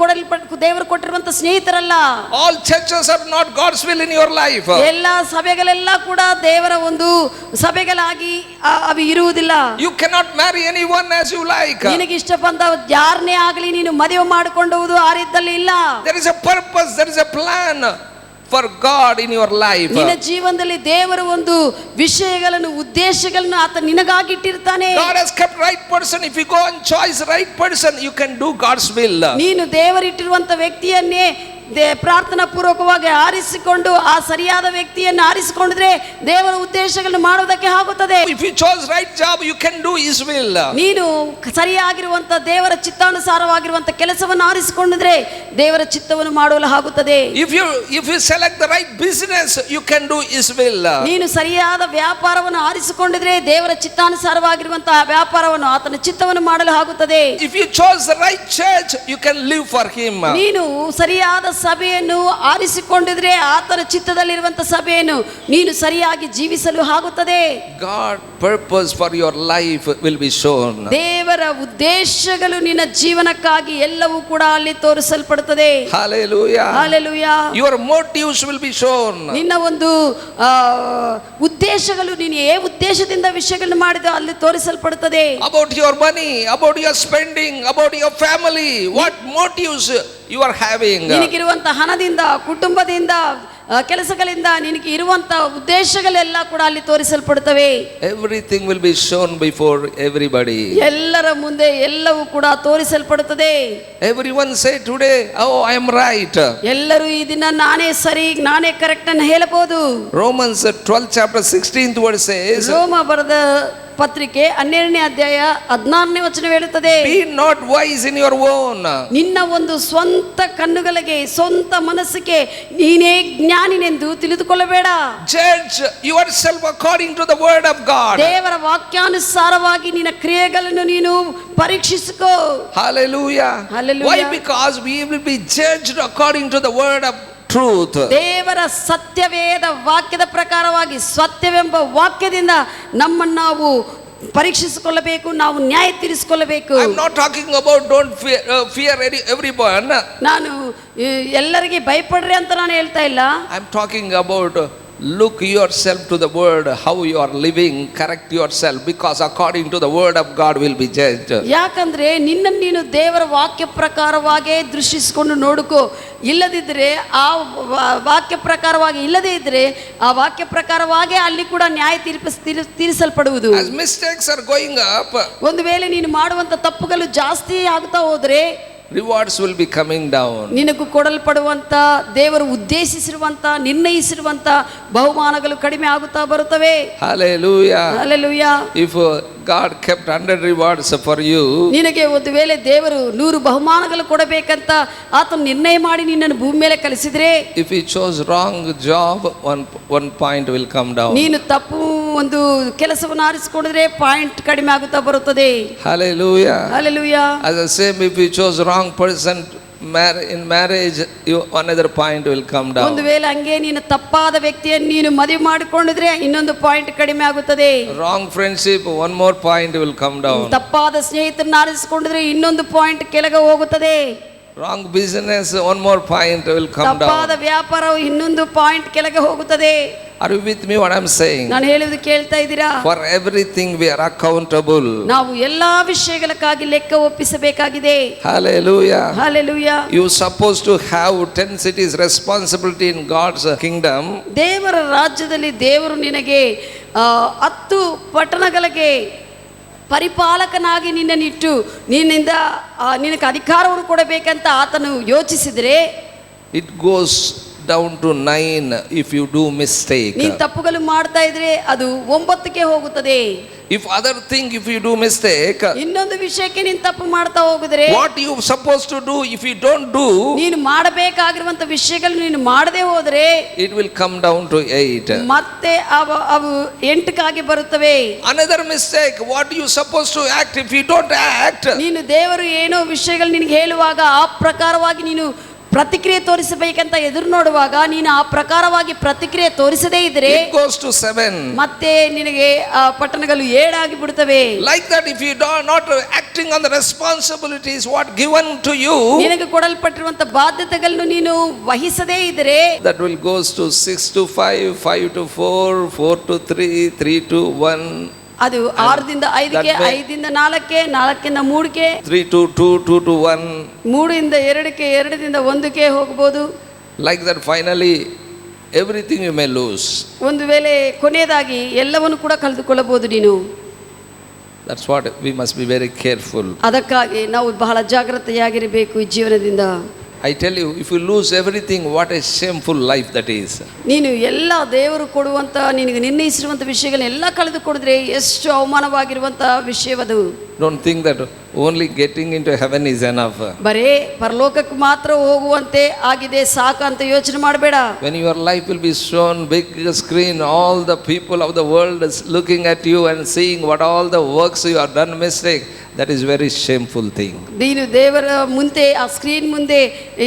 ಕೊಟ್ಟಿರುವಂತ ಸ್ನೇಹಿತರಲ್ಲ. All churches are not God's will in your life. ಎಲ್ಲ ಸಭೆಗಳೆಲ್ಲ ಕೂಡ ದೇವರ ಒಂದು ಸಭೆಗಳಾಗಿ ಅವು ಇರುವುದಿಲ್ಲ. You cannot marry anyone as you like. ನಿನಗೆ ಇಷ್ಟ ಬಂದ ಯಾರನ್ನೇ ಆಗಲಿ ನೀನು ಮದುವೆ ಮಾಡಿಕೊಳ್ಳುವುದು ಆ ರೀತಿಯಲ್ಲಿ ಇಲ್ಲ. There is a purpose, there is a plan for God in your life. ನಿನ್ನ ಜೀವನದಲ್ಲಿ ದೇವರು ಒಂದು ವಿಷಯಗಳನ್ನು ಉದ್ದೇಶಗಳನ್ನು ಆತ ನಿನಗಾಗಿ ಇಟ್ಟಿರ್ತಾನೆ. God has kept right person. If you go and choose right person, you can do God's will. ನೀನು ದೇವರಿಟ್ಟಿರುವಂತ ವ್ಯಕ್ತಿಯನ್ನೇ ಪ್ರಾರ್ಥನಾ ಪೂರ್ವಕವಾಗಿ ಆರಿಸಿಕೊಂಡು ಆ ಸರಿಯಾದ ವ್ಯಕ್ತಿಯನ್ನು ಆರಿಸಿಕೊಂಡಿದ್ರೆ ದೇವರ ಉದ್ದೇಶಗಳನ್ನು ಮಾಡುವುದಕ್ಕೆ ಆಗುತ್ತದೆ. If you chose right job, you can do His will. ನೀನು ಸರಿಯಾಗಿರುವಂತ ದೇವರ ಚಿತ್ತಾನುಸಾರವಾಗಿರುವಂತ ಕೆಲಸವನ್ನು ಆರಿಸಿಕೊಂಡಿದ್ರೆ ದೇವರ ಚಿತ್ತವನ್ನು ಮಾಡಲು ಆಗುತ್ತದೆ. If you select the right business, you can do His will. ನೀನು ಸರಿಯಾದ ವ್ಯಾಪಾರವನ್ನು ಆರಿಸಿಕೊಂಡಿದ್ರೆ ದೇವರ ಚಿತ್ತಾನುಸಾರವಾಗಿರುವಂತಹ ವ್ಯಾಪಾರವನ್ನು ಆತನ ಚಿತ್ತವನ್ನು ಮಾಡಲು ಆಗುತ್ತದೆ. If you chose the right church, you can live for Him. ನೀನು ಸರಿಯಾದ ಸಭೆಯನ್ನು ಆರಿಸಿಕೊಂಡಿದ್ರೆ ಆತನ ಚಿತ್ತದಲ್ಲಿರುವಂತ ಸಭೆಯನ್ನು ನೀನು ಸರಿಯಾಗಿ ಜೀವಿಸಲು ಆಗುತ್ತದೆ. God purpose for your life will be shown. ದೇವರ ಉದ್ದೇಶಗಳು ನಿನ್ನ ಜೀವನಕ್ಕಾಗಿ ಎಲ್ಲವೂ ಕೂಡ ಅಲ್ಲಿ ತೋರಿಸಲ್ಪಡುತ್ತದೆ. Hallelujah. Hallelujah. Your motives will be shown. ನಿನ್ನ ಒಂದು ಉದ್ದೇಶಗಳು ನೀನು ಉದ್ದೇಶದಿಂದ ವಿಷಯಗಳನ್ನು ಮಾಡಿದ ಅಲ್ಲಿ ತೋರಿಸಲ್ಪಡುತ್ತದೆ. About your money, about your spending, about your family, what motives you are having. ನಿನಗಿರುವಂತ ಹಣದಿಂದ, ಕುಟುಂಬದಿಂದ, ಕೆಲಸಗಳಿಂದ ನಿನಗೆ ಇರುವಂತ ಉದ್ದೇಶಗಳೆಲ್ಲ ಕೂಡ ಅಲ್ಲಿ ತೋರಿಸಲ್ಪಡುತ್ತವೆ. Everything will be shown before everybody. ಎಲ್ಲರ ಮುಂದೆ ಎಲ್ಲವೂ ಕೂಡ ತೋರಿಸಲ್ಪಡುತ್ತದೆ. Everyone say today, oh, I am right. ಎಲ್ಲರೂ ಈ ದಿನ ನಾನೇ ಸರಿ, ನಾನೇ ಕರೆಕ್ಟ್ ಅನ್ನು ಹೇಳಬಹುದು. Romans 12 chapter 16th word says, ರೋಮ ಬರೆದ ಪತ್ರಿಕೆ 12ನೇ ಅಧ್ಯಾಯ 16ನೇ ವಚನ ಹೇಳುತ್ತದೆ, be not wise in your own. ನಿನ್ನ ಒಂದು ಸ್ವಂತ ಕಣ್ಣುಗಳಿಗೆ, ಸ್ವಂತ ಮನಸ್ಸಿಗೆ ನೀನೇ ಜ್ಞಾನಿನೆಂದು ತಿಳಿದುಕೊಳ್ಳಬೇಡ. Judge yourself according to the word of God. ದೇವರ ವಾಕ್ಯಾನುಸಾರವಾಗಿ ನಿನ್ನ ಕ್ರಿಯೆಗಳನ್ನು ನೀನು ಪರೀಕ್ಷಿಸಿಕೋ. Hallelujah. Hallelujah. Why? Because we will be judged according to the word of truth. ದೇವರ ಸತ್ಯವೇದ ವಾಕ್ಯದ ಪ್ರಕಾರವಾಗಿ, ಸತ್ಯವೆಂಬ ವಾಕ್ಯದಿಂದ ನಮ್ಮನ್ನು ನಾವು ಪರೀಕ್ಷಿಸಿಕೊಳ್ಳಬೇಕು, ನಾವು ನ್ಯಾಯ ತೀರಿಸಿಕೊಳ್ಳಬೇಕು. I am not talking about don't fear everyone. ನಾನು ಎಲ್ಲರಿಗೆ ಭಯಪಡ್ರಿ ಅಂತ ನಾನು ಹೇಳ್ತಾ ಇಲ್ಲ. I am talking about look yourself to the word, how you are living, correct yourself, because according to the word of God will be judged. ಯಾಕಂದ್ರೆ ನಿನ್ನನ್ನು ನೀನು ದೇವರ ವಾಕ್ಯ ಪ್ರಕಾರವಾಗಿ ದೃಷ್ಟಿಸಿಕೊಂಡು ನೋಡಿಕೋ. ಇಲ್ಲದಿದ್ದರೆ ಆ ವಾಕ್ಯ ಪ್ರಕಾರವಾಗಿ ಇಲ್ಲದೇ ಇದ್ರೆ ಆ ವಾಕ್ಯ ಪ್ರಕಾರವಾಗಿ ಅಲ್ಲಿ ಕೂಡ ನ್ಯಾಯ ತೀರಿಸಲ್ಪಡುವುದು. As mistakes are going up, ಒಂದು ವೇಳೆ ನೀನು ಮಾಡುವಂತ ತಪ್ಪುಗಳು ಜಾಸ್ತಿ ಆಗ್ತಾ ಹೋದ್ರೆ rewards will be coming down. ನಿನಗೂ ಕೊಡಲ್ಪಡುವಂತ ದೇವರು ಉದ್ದೇಶಿಸಿರುವಂತ, ನಿರ್ಣಯಿಸಿರುವಂತ ಬಹುಮಾನಗಳು ಕಡಿಮೆ ಆಗುತ್ತಾ ಬರುತ್ತವೆ. Hallelujah. Hallelujah. If God kept 100 rewards for you, ನಿನಗೆ ಒಂದು ವೇಳೆ ದೇವರು 100 ಬಹುಮಾನಗಳು ಕೊಡಬೇಕಂತ ಆತನು ನಿರ್ಣಯ ಮಾಡಿ ನಿನ್ನನ್ನು ಭೂಮಿ ಮೇಲೆ ಕಳಿಸಿದ್ರೆ, if you chose wrong job, one point will come down. ನೀನು ತಪ್ಪು ಒಂದು ಕೆಲಸವನ್ನು ಆರಿಸಿಕೊಂಡಿದ್ರೆ ಪಾಯಿಂಟ್ ಕಡಿಮೆ ಆಗುತ್ತಾ ಬರುತ್ತದೆ. Hallelujah. Hallelujah. As the same, if you chose wrong person in marriage, another point will come down. ಒಂದು ವೇಳೆ ಹಂಗೆ ನೀನು ತಪ್ಪಾದ ವ್ಯಕ್ತಿಯನ್ನು ನೀನು ಮದುವೆ ಮಾಡಿಕೊಂಡಿದ್ರೆ ಇನ್ನೊಂದು ಪಾಯಿಂಟ್ ಕಡಿಮೆ ಆಗುತ್ತದೆ. Wrong friendship, one more point will come down. ತಪ್ಪಾದ ಸ್ನೇಹಿತರನ್ನು ಆರಿಸಿಕೊಂಡಿದ್ರೆ ಇನ್ನೊಂದು ಪಾಯಿಂಟ್ ಕೆಳಗೆ ಹೋಗುತ್ತದೆ. Wrong business, one more point will come down. ತಪ್ಪಾದ ವ್ಯಾಪಾರವು ಇನ್ನೊಂದು ಪಾಯಿಂಟ್ ಕೆಳಗೆ ಹೋಗುತ್ತದೆ. Are you with me what I am saying? ನಾನು ಹೇಳುವುದು ಕೇಳ್ತಾ ಇದ್ದೀರಾ? For everything we are accountable. ನಾವು ಎಲ್ಲಾ ವಿಷಯಗಳಕ್ಕಾಗಿ ಲೆಕ್ಕ ಒಪ್ಪಿಸಬೇಕಾಗಿದೆ. Hallelujah. Hallelujah. You supposed to have 10 cities responsibility in God's kingdom. ದೇವರ ರಾಜ್ಯದಲ್ಲಿ ದೇವರು ನಿನಗೆ 10 ಪಟ್ಟಣಗಳಿಗೆ ಪರಿಪಾಲಕನಾಗಿ ನಿನ್ನನ್ನಿಟ್ಟು ನಿನ್ನಿಂದ ನಿನಗೆ ಅಧಿಕಾರವನ್ನು ಕೊಡಬೇಕಂತ ಆತನು ಯೋಚಿಸಿದರೆ it goes down to 9 if you do mistake. ನೀನು ತಪ್ಪುಗಳು ಮಾಡ್ತಾ ಇದ್ರೆ ಅದು 9ಕ್ಕೆ ಹೋಗುತ್ತದೆ. If other thing, if you do mistake, ಇನ್ನೊಂದು ವಿಷಯಕ್ಕೆ ನೀನು ತಪ್ಪು ಮಾಡ್ತಾ ಹೋಗಿದ್ರೆ what you supposed to do, if you don't do, ನೀನು ಮಾಡಬೇಕಾಗಿರುವಂತ ವಿಷಯಗಳು ನೀನು ಮಾಡದೆ ಹೋದ್ರೆ it will come down to 8. ಮತ್ತೆ ಅವು 8ಕ್ಕಾಗಿ ಬರುತ್ತವೆ. Another mistake, what you supposed to act, if you don't act, ನೀನು ದೇವರು ಏನೋ ವಿಷಯಗಳು ನಿನಗೆ ಹೇಳುವಾಗ ಆ ಪ್ರಕಾರವಾಗಿ ನೀನು ಪ್ರತಿಕ್ರಿಯೆ ತೋರಿಸಬೇಕಂತ ಎದುರು ನೋಡುವಾಗ ನೀನು ಆ ಪ್ರಕಾರವಾಗಿ ಪ್ರತಿಕ್ರಿಯೆ ತೋರಿಸದೇ ಇದ್ರೆ it goes to 7. ಮತ್ತೆ ನಿನಗೆ ಆ ಪಟ್ಟಣಗಳು 7 ಆಗಿ ಬಿಡುತ್ತವೆ. Like that, if you are not acting on the responsibilities what given to you, ನಿನಗೆ ಕೊಡಲ್ಪಟ್ಟಿರುವಂತ ಬಾಧ್ಯತೆಗಳನ್ನು ನೀನು ವಹಿಸದೇ ಇದ್ರೆ that will goes to 6 to 5, 5 to 4, 4 to 3, 3 to 1, ಅದು 6ರಿಂದ 5ಕ್ಕೆ, 5ರಿಂದ 4ಕ್ಕೆ, 4ರಿಂದ 3ಕ್ಕೆ, 3 to 2, 2 to 1, 3ರಿಂದ 2ಕ್ಕೆ, 2ರಿಂದ 1ಕ್ಕೆ ಹೋಗಬಹುದು. like that. Finally everything you may lose. ಒಂದು ವೇಳೆ ಕೊನೆಯದಾಗಿ ಎಲ್ಲವನ್ನು ಕೂಡ ಕಳೆದುಕೊಳ್ಳಬಹುದು ನೀನು. That's what we must be very careful. ಅದಕ್ಕಾಗಿ ನಾವು ಬಹಳ ಜಾಗೃತೆಯಾಗಿರಬೇಕು ಈ ಜೀವನದಿಂದ. I tell you, if you lose everything, what a shameful life that is. ನೀನು ಎಲ್ಲ ದೇವರು ಕೊಡುವಂತ ನಿನಗೆ ನಿರ್ಣಯಿಸಿರುವಂತ ವಿಷಯಗಳನ್ನೆಲ್ಲ ಕಳೆದುಕೊಂಡಿದ್ರೆ ಎಷ್ಟು ಅವಮಾನವಾಗಿರುವಂತ ವಿಷಯವದು. Don't think that only getting into heaven is enough. ಬರೇ ಪರಲೋಕಕ್ಕೆ ಮಾತ್ರ ಹೋಗುವಂತೆ ಆಗಿದೆ ಸಾಕು ಅಂತ ಯೋಚನೆ ಮಾಡಬೇಡ. When your life will be shown big screen, all the people of the world is looking at you and seeing what all the works you have done mistake, that is very shameful thing. ನೀನು ದೇವರ ಮುಂದೆ ಆ screen ಮುಂದೆ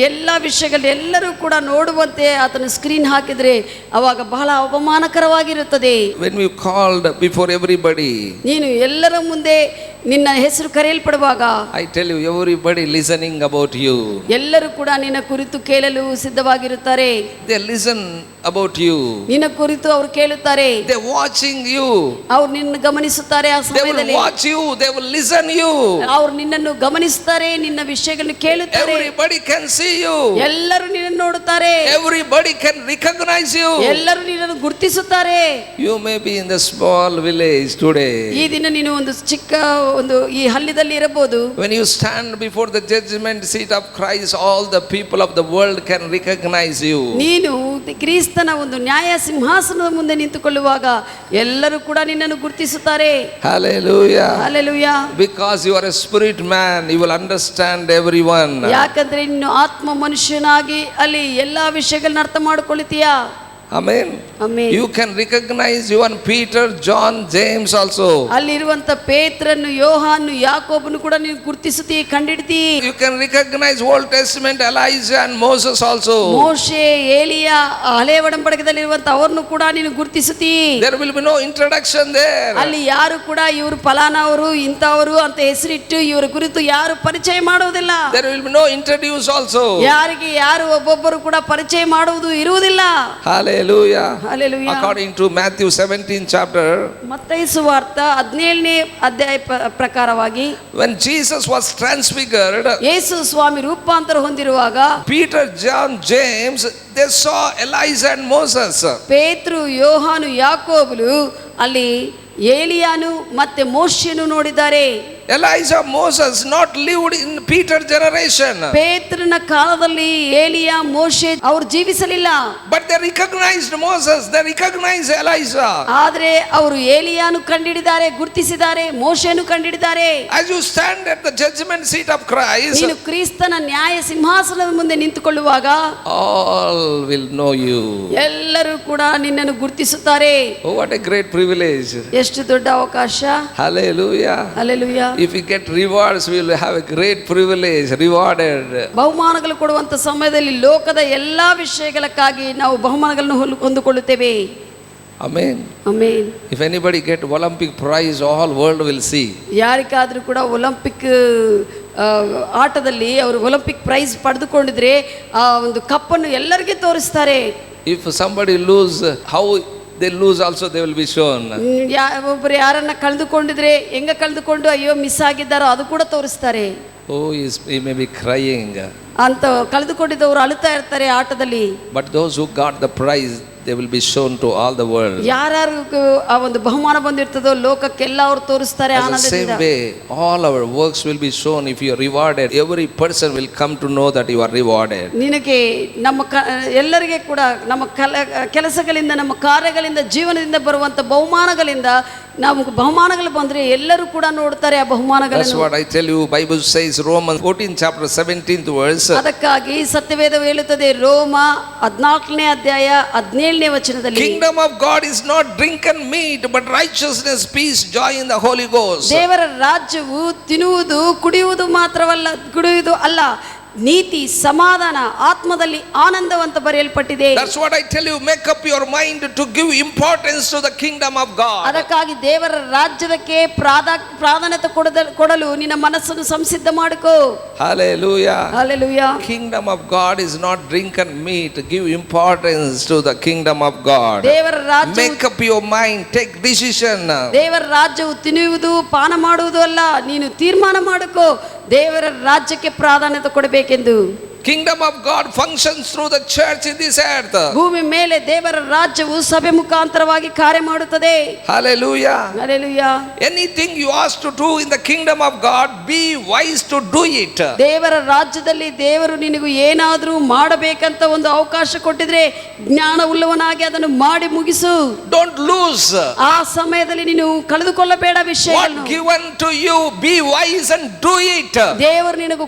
ಎಲ್ಲ ವಿಷಯಗಳು ಎಲ್ಲರೂ ಕೂಡ ನೋಡುವಂತೆ ಆತನ ಸ್ಕ್ರೀನ್ ಹಾಕಿದ್ರೆ ಅವಾಗ ಬಹಳ ಅವಮಾನಕರವಾಗಿರುತ್ತದೆ. When we called before everybody, ನೀನು ಎಲ್ಲರ ಮುಂದೆ ನಿನ್ನ ಹೆಸರು ಕರೆಯಲ್ಪಡುವಾಗ I tell you, everybody listening about you. ಎಲ್ಲರೂ ಕೂಡ ನಿನ್ನ ಕುರಿತು ಕೇಳಲು ಸಿದ್ಧವಾಗಿರುತ್ತಾರೆ. They listen about you. ನಿನ್ನ ಕುರಿತು ಅವರು ಕೇಳುತ್ತಾರೆ. They watching you. ಅವರು ನಿನ್ನ ಗಮನಿಸುತ್ತಾರೆ. ಆ They will ಸಮಯದಲ್ಲಿ watch you. They will listen you. ಅವರು ನಿನ್ನನ್ನು ಗಮನಿಸುತ್ತಾರೆ, ನಿನ್ನ ವಿಷಯಗಳನ್ನು ಕೇಳುತ್ತಾರೆ. Everybody can see you. ಎಲ್ಲರೂ ನಿನ್ನನ್ನು ನೋಡುತ್ತಾರೆ. Everybody can recognize you. ಎಲ್ಲರೂ ನಿನ್ನನ್ನು ಗುರುತಿಸುತ್ತಾರೆ. You may be in the small village today. ಈ ದಿನ ನೀನು ಒಂದು ಚಿಕ್ಕ ಒಂದು ಈ ಹಳ್ಳಿದಲ್ಲಿ ಇರಬಹುದು. When you stand before the judgment seat of Christ, all the people of the world can recognize you. ನೀನು ಕ್ರಿಸ್ತನ ಒಂದು ನ್ಯಾಯ ಸಿಂಹಾಸನದ ಮುಂದೆ ನಿಂತುಕೊಳ್ಳುವಾಗ ಎಲ್ಲರೂ ಕೂಡ ನಿನ್ನನ್ನು ಗುರುತಿಸುತ್ತಾರೆ. Hallelujah. Hallelujah. Because you are a spirit man, you will understand everyone. ಯಾಕಂದ್ರೆ ನೀನು ಆತ್ಮ ಮನುಷ್ಯನಾಗಿ ಅಲ್ಲಿ ಎಲ್ಲಾ ವಿಷಯಗಳನ್ನ ಅರ್ಥ ಮಾಡಿಕೊಳ್ಳುತ್ತೀಯಾ. Amen. Amen. You can recognize even Peter, John, James also. ಅಲ್ಲಿರುವಂತ ಪೇತ್ರನು, ಯೋಹಾನು, ಯಾಕೋಬನು ಕೂಡ ನೀನು ಗುರುತಿಸುತ್ತೀ, ಕಂಡಿಡ್ತೀ. You can recognize Old Testament Elijah and Moses also. ಮೋಶೆ, ಏಲಿಯಾ, ಹಳೆ ಒಡಂಬಡಿಕೆಯಲ್ಲಿರುವಂತ ಅವರನ್ನು ಕೂಡ ನೀನು ಗುರುತಿಸುತ್ತೀ. There will be no introduction there. ಅಲ್ಲಿ ಯಾರು ಕೂಡ ಇವರು ಫಲಾನವರು ಇಂಥವರು ಅಂತ ಹೆಸರಿಟ್ಟು ಇವರ ಕುರಿತು ಯಾರು ಪರಿಚಯ ಮಾಡುವುದಿಲ್ಲ. There will be no introduce also. ಯಾರಿಗೆ ಯಾರು ಒಬ್ಬೊಬ್ಬರು ಕೂಡ ಪರಿಚಯ ಮಾಡುವುದು ಇರುವುದಿಲ್ಲ. Hallelujah. Hallelujah. According to Matthew 17 chapter, ಮತ್ತಾಯ ಸುವಾರ್ತ 17ನೇ ಅಧ್ಯಾಯ ಪ್ರಕಾರವಾಗಿ when Jesus was transfigured, ಯೇಸು ಸ್ವಾಮಿ ರೂಪಾಂತರ ಹೊಂದಿರುವಾಗ Peter, John, James, they saw Elijah and Moses. ಪೇತ್ರು, ಯೋಹಾನು, ಯಾಕೋಬರು ಅಲ್ಲಿ ಏಲಿಯಾನು ಮತ್ತೆ ಮೋಶೆಯನ್ನು ನೋಡಿದ್ದಾರೆ. Elijah, Moses not lived in Peter generation. ಪೇತ್ರನ ಕಾಲದಲ್ಲಿ ಏಲಿಯಾ, ಮೋಶೆ ಅವರು ಜೀವಿಸಲಿಲ್ಲ. But they recognized Moses, they recognized Elijah. ಆದರೆ ಅವರು ಏಲಿಯಾನು ಕಂಡಿಡಿದ್ದಾರೆ, ಗುರುತಿಸಿದ್ದಾರೆ, ಮೋಶೆಯನ್ನು ಕಂಡಿಡಿದ್ದಾರೆ. As you stand at the judgment seat of Christ, ನೀನು ಕ್ರಿಸ್ತನ ನ್ಯಾಯ ಸಿಂಹಾಸನದ ಮುಂದೆ ನಿಂತುಕೊಳ್ಳುವಾಗ all will know you. ಎಲ್ಲರೂ ಕೂಡ ನಿನ್ನನ್ನು ಗುರುತಿಸುತ್ತಾರೆ. Oh, what a great privilege. ಎಷ್ಟು ದೊಡ್ಡ ಅವಕಾಶ. Hallelujah. Hallelujah. If we get rewards, we will have a great privilege, rewarded. ಬಹುಮಾನಗಳು ಕೊಡುವಂತ ಸಮಯದಲ್ಲಿ ಲೋಕದ ಎಲ್ಲಾ ವಿಷಯಗಳಕ್ಕಾಗಿ ನಾವು ಬಹುಮಾನಗಳನ್ನು ಹೊಂದಿಕೊಳ್ಳುತ್ತೇವೆ. Amen. Amen. If anybody get Olympic prize, all world will see. ಯಾರಿಗಾದ್ರೂ ಕೂಡ ಒಲಿಂಪಿಕ್ ಆಟದಲ್ಲಿ ಅವರು ಒಲಿಂಪಿಕ್ ಪ್ರೈಸ್ ಪಡೆದುಕೊಂಡಿದ್ರೆ ಆ ಒಂದು ಕಪ್ಪನ್ನು ಎಲ್ಲರಿಗೂ ತೋರಿಸ್ತಾರೆ. If somebody lose, how they lose also they will be shown. ಒಬ್ಬರು ಯಾರನ್ನ ಕಳೆದುಕೊಂಡಿದ್ರೆ ಹೆಂಗ ಕಳೆದುಕೊಂಡು ಅಯ್ಯೋ ಮಿಸ್ ಆಗಿದ್ದಾರೋ ಅದು ಕೂಡ ತೋರಿಸ್ತಾರೆ. Oh, he may be crying. ಅಂತ ಕಳೆದುಕೊಂಡಿದ್ದವರು ಅಳುತ್ತಾ ಇರ್ತಾರೆ ಆಟದಲ್ಲಿ. But those who got the prize, they will be shown to all the world. ಯಾರ್ಯಾರಿಗೂ ಆ ಒಂದು ಬಹುಮಾನ ಬಂದಿರ್ತದೋ ಲೋಕಕ್ಕೆಲ್ಲ ಅವರು ತೋರಿಸ್ತಾರೆ As the ಆನಂದದಿಂದ. same way, all our works will be shown. If you are rewarded, every person will come to know that you are rewarded. ನಿನಗೆ ನಮ್ಮ ಎಲ್ಲರಿಗೆ ಕೂಡ ನಮ್ಮ ಕೆಲಸಗಳಿಂದ ನಮ್ಮ ಕಾರ್ಯಗಳಿಂದ ಜೀವನದಿಂದ ಬರುವಂತ ಬಹುಮಾನಗಳಿಂದ ನಾವು ಬಹುಮಾನಗಳು ಬಂದ್ರೆ ಎಲ್ಲರೂ ಕೂಡ ನೋಡ್ತಾರೆ ಆ That's ಬಹುಮಾನಗಳನ್ನು. what I tell you. Bible says Romans 14 chapter 17th verse. ಅದಕ್ಕಾಗಿ ಸತ್ಯವೇದವು ಹೇಳುತ್ತದೆ ರೋಮ 14ನೇ ಅಧ್ಯಾಯ 17ನೇ ವಚನದಲ್ಲಿ, Kingdom of God is not drink and meat, but righteousness, peace, joy in the Holy Ghost. ದೇವರ ರಾಜ್ಯವು ತಿನ್ನುವುದು ಕುಡಿಯುವುದು ಅಲ್ಲ, ನೀತಿ ಸಮಾಧಾನ ಆತ್ಮದಲ್ಲಿ ಆನಂದವಂತ ಬರೆಯಲ್ಪಟ್ಟಿದೆ. That's what I tell you. Make up your mind to give importance to the kingdom of God. ಅದಕ್ಕಾಗಿ ದೇವರ ರಾಜ್ಯಕ್ಕೆ ಪ್ರಾಧಾನ್ಯತೆ ಕೊಡಲು ನಿನ್ನ ಮನಸ್ಸನ್ನು ಸಂಸಿದ್ಧ ಮಾಡಿಕೋ. Hallelujah. Hallelujah. Kingdom of God is not drink and meat. Give importance to the kingdom of God. ದೇವರ ರಾಜ್ಯ, Make up your mind. Take decision. ದೇವರ ರಾಜ್ಯವು ತಿನ್ನುವುದು ಪಾನ ಮಾಡುವುದು ಅಲ್ಲ, ನೀನು ತೀರ್ಮಾನ ಮಾಡಿಕೋ ದೇವರ ರಾಜ್ಯಕ್ಕೆ ಪ್ರಾಧಾನ್ಯತೆ ಕೊಡಬೇಕೆಂದು. Kingdom of God functions through the church in this earth. ಭೂಮಿ ಮೇಲೆ ದೇವರ ರಾಜ್ಯವು ಸಭೆ ಮುಖಾಂತರವಾಗಿ ಕಾರ್ಯ ಮಾಡುತ್ತದೆ. Hallelujah. Hallelujah. Anything you ask to do in the kingdom of God, be wise to do it. ದೇವರ ರಾಜ್ಯದಲ್ಲಿ ದೇವರು ನಿನಗೂ ಏನಾದರೂ ಮಾಡಬೇಕಂತ ಒಂದು ಅವಕಾಶ ಕೊಟ್ಟಿದ್ರೆ ಜ್ಞಾನವುಳ್ಳವನಾಗಿ ಅದನ್ನು ಮಾಡಿ ಮುಗಿಸು. Don't lose ಆ ಸಮಯದಲ್ಲಿ ನೀನು ಕಳೆದುಕೊಳ್ಳಬೇಡ ವಿಷಯವನ್ನು. what given to you. Be wise and do it. ದೇವರು ನಿನಗೂ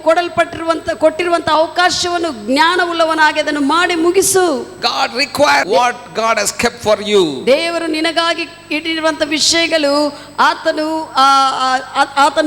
ಕೊಟ್ಟಿರುವಂತ ಅವಕಾಶವನ್ನು ಜ್ಞಾನವುಳ್ಳವನಾಗಿ ಅದನ್ನು ಮಾಡಿ ಮುಗಿಸು. God requires what God has kept for you. ದೇವರು ನಿನಗಾಗಿ ಇಟ್ಟಿರುವಂತ ವಿಷಯಗಳು ಆತನು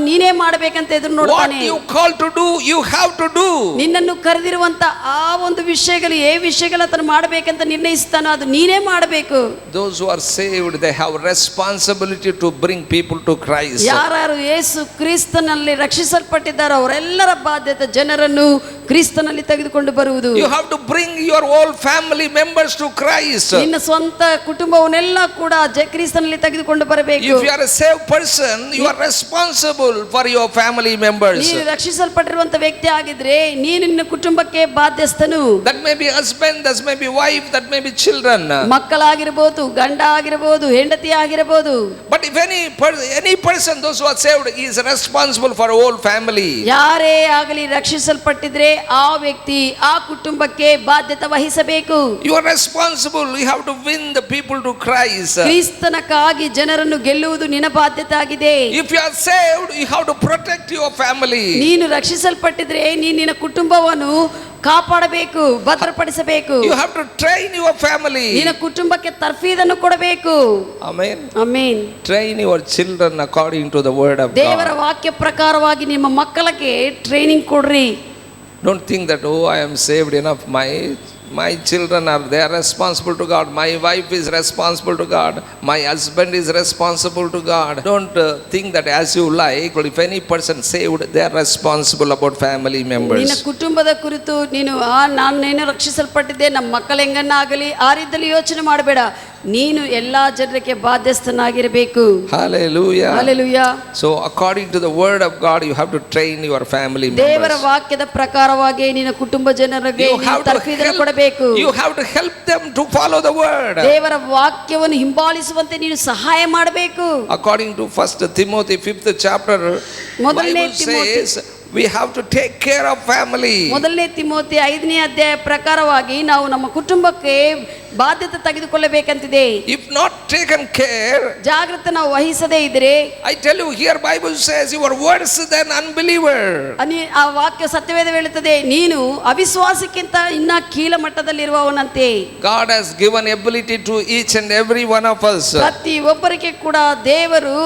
ನೀನೇ ಮಾಡಬೇಕಂತ ಎದುರು What ನೋಡ್ತಾನೆ. you call to do, you have to do. ನಿನ್ನನ್ನು ಕರೆದಿರುವಂತ ಆ ಒಂದು ವಿಷಯಗಳು ವಿಷಯಗಳು ಆತನು ಮಾಡಬೇಕಂತ ನಿರ್ಣಯಿಸ್ತಾನೋ ಅದು ನೀನೇ ಮಾಡಬೇಕು. Those who are saved, they have responsibility to bring people to Christ. ಯಾರು ಯೇಸು ಕ್ರಿಸ್ತನಲ್ಲಿ ರಕ್ಷಿಸಲ್ಪಟ್ಟಿದ್ದಾರೋ ಅವರೆಲ್ಲರ ಬಾಧ್ಯತೆ ಜನರನ್ನು ಕ್ರಿಸ್ತನಲ್ಲಿ ತೆಗೆದುಕೊಂಡು ಬರುವುದು. You have to bring your whole family members to Christ. ನಿನ್ನ ಸ್ವಂತ ಕುಟುಂಬವನ್ನೆಲ್ಲ ಕೂಡ ಕ್ರಿಸ್ತನಲ್ಲಿ ತೆಗೆದುಕೊಂಡು ಬರಬೇಕು. If you are a saved person, you are responsible for your family members. ನೀನು ರಕ್ಷಿಸಲ್ಪಟ್ಟಿರುವಂತ ವ್ಯಕ್ತಿ ಆಗಿದ್ರೆ ನೀನು ನಿನ್ನ ಕುಟುಂಬಕ್ಕೆ ಬಾಧ್ಯಸ್ಥನು. That may be husband, that may be wife, that may be children. ಮಕ್ಕಳಾಗಿರಬಹುದು, ಗಂಡ ಆಗಿರಬಹುದು, ಹೆಂಡತಿ ಆಗಿರಬಹುದು. But if any person, those who are saved, he is responsible for whole family. ಯಾರೇ ಆಗಲಿ ರಕ್ಷಿಸಲ್ಪಟ್ಟಿದ್ರೆ ಆ ವ್ಯಕ್ತಿ ಆ ಕುಟುಂಬಕ್ಕೆ ಬಾಧ್ಯತೆ ವಹಿಸಬೇಕು. You are responsible. You have to win the people to Christ. ಕ್ರಿಸ್ತನಕ್ಕಾಗಿ ಜನರನ್ನು ಗೆಲ್ಲುವುದು ನಿನ್ನ ಬಾಧ್ಯತೆ ಆಗಿದೆ. If you are saved, you have to protect your family. ನೀನು ರಕ್ಷಿಸಲ್ಪಟ್ಟಿದ್ರೆ ನಿನ್ನ ಕುಟುಂಬವನ್ನು ಕಾಪಾಡಬೇಕು, ಭದ್ರಪಡಿಸಬೇಕು. You have to train your family. ನಿನ್ನ ಕುಟುಂಬಕ್ಕೆ ತರ್ಫೀದನ್ನು ಕೊಡಬೇಕು. Amen. Amen. Train your children according to the word of ದೇವರ God. ವಾಕ್ಯ ಪ್ರಕಾರವಾಗಿ ನಿಮ್ಮ ಮಕ್ಕಳಿಗೆ ಟ್ರೈನಿಂಗ್ ಕೊಡ್ರಿ. Don't think that, oh, I am saved enough. My children they are responsible to God. My wife is responsible to God. My husband is responsible to God. Don't think that as you like, but if any person saved, they are responsible about family members. ನಿನ್ನ ಕುಟುಂಬದ ಕುರಿತು ನಾನು ರಕ್ಷಿಸಲ್ಪಟ್ಟಿದ್ದೆ, ನಮ್ಮ ಮಕ್ಕಳು ಹೆಂಗನ್ನಾಗಲಿ ಆ ರೀತಿಯಲ್ಲಿ ಯೋಚನೆ ಮಾಡಬೇಡ. ನೀನು ಎಲ್ಲಾ ಜನರಿಗೆ ಬಾಧ್ಯಸ್ಥನಾಗಿರಬೇಕು. Hallelujah. Hallelujah. So according to the word of God, you have to train your family members. ದೇವರ ವಾಕ್ಯದ ಪ್ರಕಾರವಾಗಿ ನಿನ್ನ ಕುಟುಂಬ ಜನರಿಗೆ ತರ್ಫೀದನ್ನು ಕೊಡಬೇಕು. You have to help them to follow the word. ದೇವರ ವಾಕ್ಯವನ್ನು ಹಿಂಬಾಲಿಸುವಂತೆ ನೀನು ಸಹಾಯ ಮಾಡಬೇಕು. According to 1 Timothy 5th chapter, Bible says we have to take care of family. ಮೊದಲನೇ ತಿಮೋಥಿ 5ನೇ ಅಧ್ಯಾಯ ಪ್ರಕಾರವಾಗಿ ನಾವು ನಮ್ಮ ಕುಟುಂಬಕ್ಕೆ ಬಾಧ್ಯತೆ ತೆಗೆದುಕೊಳ್ಳಬೇಕಂತಿದೆ. If not taken care, ಜಾಗೃತಿ ನಾವು ವಹಿಸದೇ ಇದ್ರೆ, I tell you here Bible says you are worse than unbeliever. ಆ ವಾಕ್ಯ ಸತ್ಯವೇದ ಹೇಳುತ್ತದೆ ನೀನು ಅವಿಶ್ವಾಸಕ್ಕಿಂತ ಇನ್ನ ಕೀಳ ಮಟ್ಟದಲ್ಲಿರುವವನಂತೆ. God has given ability to each and every one of us. ಪ್ರತಿ ಒಬ್ಬರಿಗೆ ಕೂಡ ದೇವರು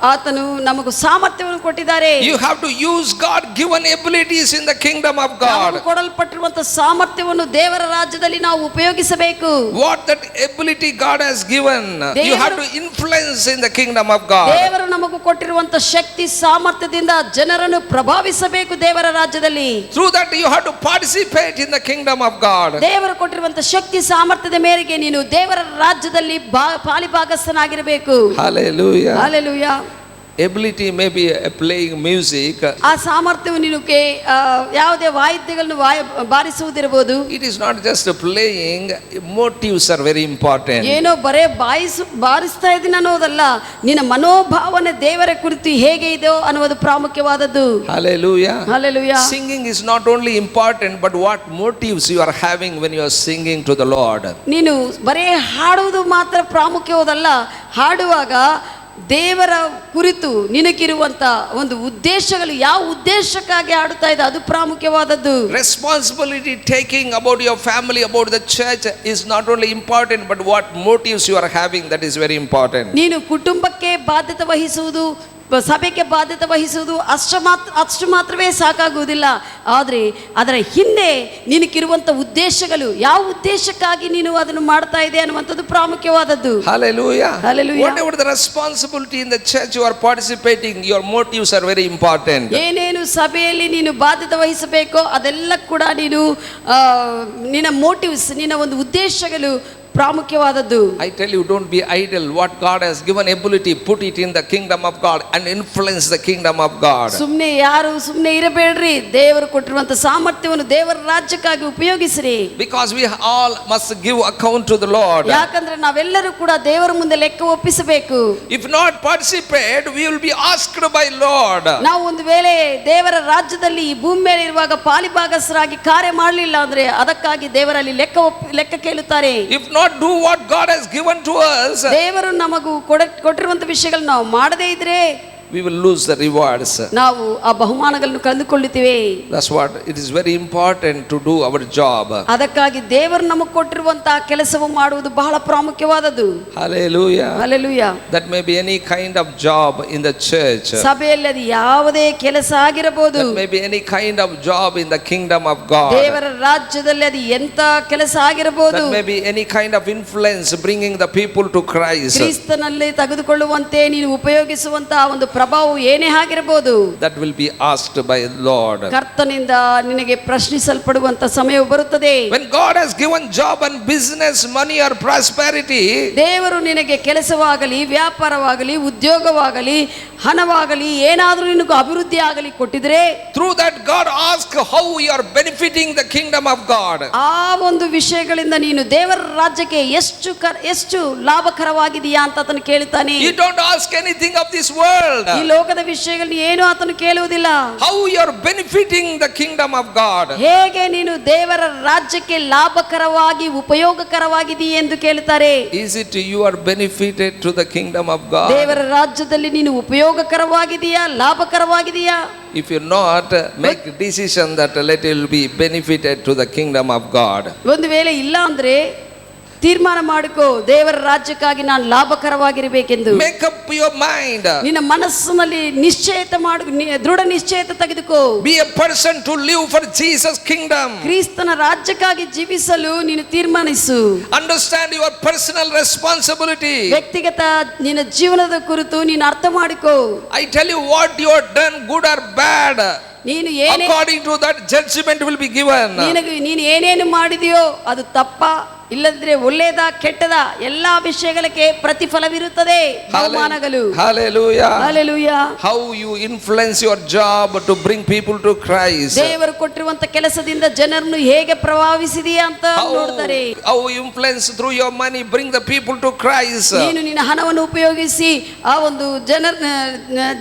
ಆತನು ನಮಗೆ ಸಾಮರ್ಥ್ಯವನ್ನು ಕೊಟ್ಟಿದ್ದಾರೆ. You have to use God given abilities in the kingdom of God. ಕೊಡಲ್ಪಟ್ಟಿರುವಂತಹ ಸಾಮರ್ಥ್ಯವನ್ನು ದೇವರ ರಾಜ್ಯದಲ್ಲಿ ನಾವು ಉಪಯೋಗಿಸಬೇಕು. What that ability God has given, you have to influence in the kingdom of God. ದೇವರು ನಮಗೆ ಕೊಟ್ಟಿರುವಂತಹ ಶಕ್ತಿ ಸಾಮರ್ಥ್ಯದಿಂದ ಜನರನ್ನು ಪ್ರಭಾವಿಸಬೇಕು ದೇವರ ರಾಜ್ಯದಲ್ಲಿ. Through that you have to participate in the kingdom of God. ದೇವರು ಕೊಟ್ಟಿರುವಂತಹ ಶಕ್ತಿ ಸಾಮರ್ಥ್ಯದ ಮೇರೆಗೆ ನೀನು ದೇವರ ರಾಜ್ಯದಲ್ಲಿ ಪಾಲಿಭಾಗಸ್ಥನಾಗಿರಬೇಕು. Hallelujah. Hallelujah. ability may be playing music. ಆ ಸಾಮರ್ಥ್ಯವು ನಿನಗೆ ಯಾವುದೇ ವಾಯಿದ್ಯಗಳನ್ನು ಬಾರಿಸುವುದಿರಬಹುದು. It is not just playing, motives are very important. ಏನೋ ಬರೇ ಬಾರಿಸ್ತಾ ಇದ್ದೀನಿ ಅನ್ನೋದಲ್ಲ, ನಿನ್ನ ಮನೋಭಾವನೆ ದೇವರ ಕುರಿತು ಹೇಗೆ ಇದೆಯೋ ಅನ್ನುವುದು ಪ್ರಾಮುಖ್ಯವಾದದ್ದು. Hallelujah. Hallelujah. Singing is not only important, but what motives you are having when you are singing to the Lord. ನೀನು ಬರೇ ಹಾಡುವುದು ಮಾತ್ರ ಪ್ರಾಮುಖ್ಯವಾದಲ್ಲ, ಹಾಡುವಾಗ ದೇವರ ಕುರಿತು ನಿನಗಿರುವಂತ ಒಂದು ಉದ್ದೇಶಗಳು, ಯಾವ ಉದ್ದೇಶಕ್ಕಾಗಿ ಹಾಡುತ್ತಾ ಇದೆ ಅದು ಪ್ರಾಮುಖ್ಯವಾದದ್ದು. Responsibility taking about your family, about the church is not only important, but what motives you are having, that is very important. ನೀನು ಕುಟುಂಬಕ್ಕೆ ಬಾಧ್ಯತೆ ವಹಿಸುವುದು, ಸಭೆಗೆ ಬಾಧ್ಯತೆ ವಹಿಸುವುದು ಅಷ್ಟು ಮಾತ್ರವೇ ಸಾಕಾಗುವುದಿಲ್ಲ. ಆದರೆ ಅದರ ಹಿಂದೆ ನಿನಗಿರುವಂಥ ಉದ್ದೇಶಗಳು, ಯಾವ ಉದ್ದೇಶಕ್ಕಾಗಿ ನೀನು ಅದನ್ನು ಮಾಡ್ತಾ ಇದೆ ಅನ್ನುವಂಥದ್ದು ಪ್ರಾಮುಖ್ಯವಾದದ್ದು. Hallelujah. Hallelujah. Whatever the responsibility in the church you are participating, your motives are very important. ಏನೇನು ಸಭೆಯಲ್ಲಿ ನೀನು ಬಾಧ್ಯತೆ ವಹಿಸಬೇಕೋ ಅದೆಲ್ಲ ಕೂಡ ನೀನು ನಿನ್ನ ಮೋಟಿವ್ಸ್, ನಿನ್ನ ಒಂದು ಉದ್ದೇಶಗಳು ಪ್ರಾಮುಖ್ಯವಾದದ್ದು. I tell you, don't be idle. What God has given ability, put it in the kingdom of God and influence the kingdom of God. ಸುಮ್ಮನೆ ಇರಬೇಡ್ರಿ. ದೇವರು ಕೊಟ್ಟಿರುವಂತ ಸಾಮರ್ಥ್ಯವನ್ನು ದೇವರ ರಾಜ್ಯಕ್ಕಾಗಿ ಉಪಯೋಗಿಸಿರಿ. Because we all must give account to the Lord. ಯಾಕಂದ್ರೆ ನಾವೆಲ್ಲರೂ ಕೂಡ ದೇವರ ಮುಂದೆ ಲೆಕ್ಕ ಒಪ್ಪಿಸಬೇಕು. If not participate, we will be asked by Lord. ನಾವು ಒಂದು ವೇಳೆ ದೇವರ ರಾಜ್ಯದಲ್ಲಿ ಈ ಭೂಮಿ ಮೇಲೆ ಇರುವಾಗ ಪಾಲಿಭಾಗಸ್ಥರಾಗಿ ಕಾರ್ಯ ಮಾಡಲಿಲ್ಲ ಅಂದ್ರೆ ಅದಕ್ಕಾಗಿ ದೇವರಲ್ಲಿ ಲೆಕ್ಕ ಕೇಳುತ್ತಾರೆ. If not do what God has given to us, ದೇವರು ನಮಗೂ ಕೊಟ್ಟಿರುವಂತ ವಿಷಯಗಳನ್ನು ನಾವು ಮಾಡದೇ ಇದ್ರೆ we will lose the rewards. ನಾವು ಆ ಬಹುಮಾನಗಳನ್ನು ಕಳೆದುಕೊಳ್ಳುತ್ತೇವೆ. That's what it is very important to do our job. ಅದಕ್ಕಾಗಿ ದೇವರು ನಮಗೆ ಕೊಟ್ಟಿರುವಂತಹ ಕೆಲಸವು ಮಾಡುವುದು ಬಹಳ ಪ್ರಾಮುಖ್ಯವಾದದ್ದು. Hallelujah. Hallelujah. That may be any kind of job in the church. ಸಭೆಯಲ್ಲಿ ಅದು ಯಾವುದೇ ಕೆಲಸ ಆಗಿರಬಹುದು. That may be any kind of job in the kingdom of God. ದೇವರ ರಾಜ್ಯದಲ್ಲಿ ಅದು ಎಂತ ಕೆಲಸ ಆಗಿರಬಹುದು. That may be any kind of influence bringing the people to Christ. ಕ್ರಿಸ್ತನಲ್ಲಿ ತೆಗೆದುಕೊಳ್ಳುವಂತೆ ನೀನು ಉಪಯೋಗಿಸುವಂತಹ ಒಂದು ಪ್ರಭಾವ ಏನೇ ಆಗಿರಬಹುದು. That will be asked by Lord. ಕರ್ತನಿಂದ ನಿನಗೆ ಪ್ರಶ್ನಿಸಲ್ಪಡುವಂತ ಸಮಯ ಬರುತ್ತದೆ. When God has given job and business, money or prosperity, ದೇವರು ನಿನಗೆ ಕೆಲಸವಾಗಲಿ, ವ್ಯಾಪಾರವಾಗಲಿ, ಉದ್ಯೋಗವಾಗಲಿ, ಹಣವಾಗಲಿ, ಏನಾದರೂ ನಿನಗೆ ಅಭಿವೃದ್ಧಿ ಆಗಲಿ ಕೊಟ್ಟಿದ್ರೆ, through that God asks how you are benefiting the kingdom of God. ಆ ಒಂದು ವಿಷಯಗಳಿಂದ ನೀನು ದೇವರ ರಾಜ್ಯಕ್ಕೆ ಎಷ್ಟು ಲಾಭಕರವಾಗಿದೆಯಾ ಅಂತ ಆತನು ಕೇಳುತ್ತಾನೆ. You don't ask anything of this world. ಈ ಲೋಕದ ವಿಷಯಗಳನ್ನು ಏನು ಆತನು ಕೇಳುವುದಿಲ್ಲ. How you are benefiting the kingdom of God. ಹೇಗೆ ನೀನು ದೇವರ ರಾಜ್ಯಕ್ಕೆ ಲಾಭಕರವಾಗಿ ಉಪಯೋಗಕರವಾಗಿದೆಯೇ ಎಂದು ಕೇಳುತ್ತಾರೆ. Is it you are benefited to the kingdom of God? ದೇವರ ರಾಜ್ಯದಲ್ಲಿ ನೀನು ಉಪಯೋಗಕರವಾಗಿದೆಯಾ, ಲಾಭಕರವಾಗಿದೆಯಾ? If you not make decision that let it will be benefited to the kingdom of God. ಒಂದು ವೇಳೆ ಇಲ್ಲ ಅಂದ್ರೆ ತೀರ್ಮಾನ ಮಾಡಿಕೋ, ದೇವರ ರಾಜ್ಯಕ್ಕಾಗಿ ನಾನು ಲಾಭಕರವಾಗಿರಬೇಕೆಂದು. Make up your mind. ನಿನ್ನ ಮನಸ್ಸಿನಲ್ಲಿ ದೃಢ ನಿಶ್ಚಯತೆ ತೆಗೆದುಕೋ. Be a person to live for Jesus kingdom. ಕ್ರಿಸ್ತನ ರಾಜ್ಯಕ್ಕಾಗಿ ಜೀವಿಸಲು ನೀನು ತೀರ್ಮಾನಿಸು. Understand your personal responsibility. ವ್ಯಕ್ತಿಗತ ನಿನ್ನ ಜೀವನದ ಕುರಿತು ನೀನು ಅರ್ಥ ಮಾಡಿಕೋ. I tell you, what you have done, good or bad, ನೀನು ಏನೇ according to that judgment will be given. ನೀನು ಏನೇನು ಮಾಡಿದೆಯೋ ಅದು ತಪ್ಪ, ಇಲ್ಲದ್ರೆ ಒಳ್ಳೆಯದ ಕೆಟ್ಟದ ಎಲ್ಲಾ ವಿಷಯಗಳಿಗೆ ಪ್ರತಿಫಲವಿರುತ್ತದೆ, ಬಹುಮಾನಗಳು. Hallelujah. Hallelujah. How you influence your job to bring people to Christ. ದೇವರು ಕೊಟ್ಟಿರುವಂತ ಕೆಲಸದಿಂದ ಜನರನ್ನು ಹೇಗೆ ಪ್ರಭಾವಿಸಿದೆಯಾ ಅಂತ ನೋಡ್ತಾರೆ. How influence through your money bring the people to Christ. ನೀನು ನಿನ್ನ ಹಣವನ್ನು ಉಪಯೋಗಿಸಿ ಆ ಒಂದು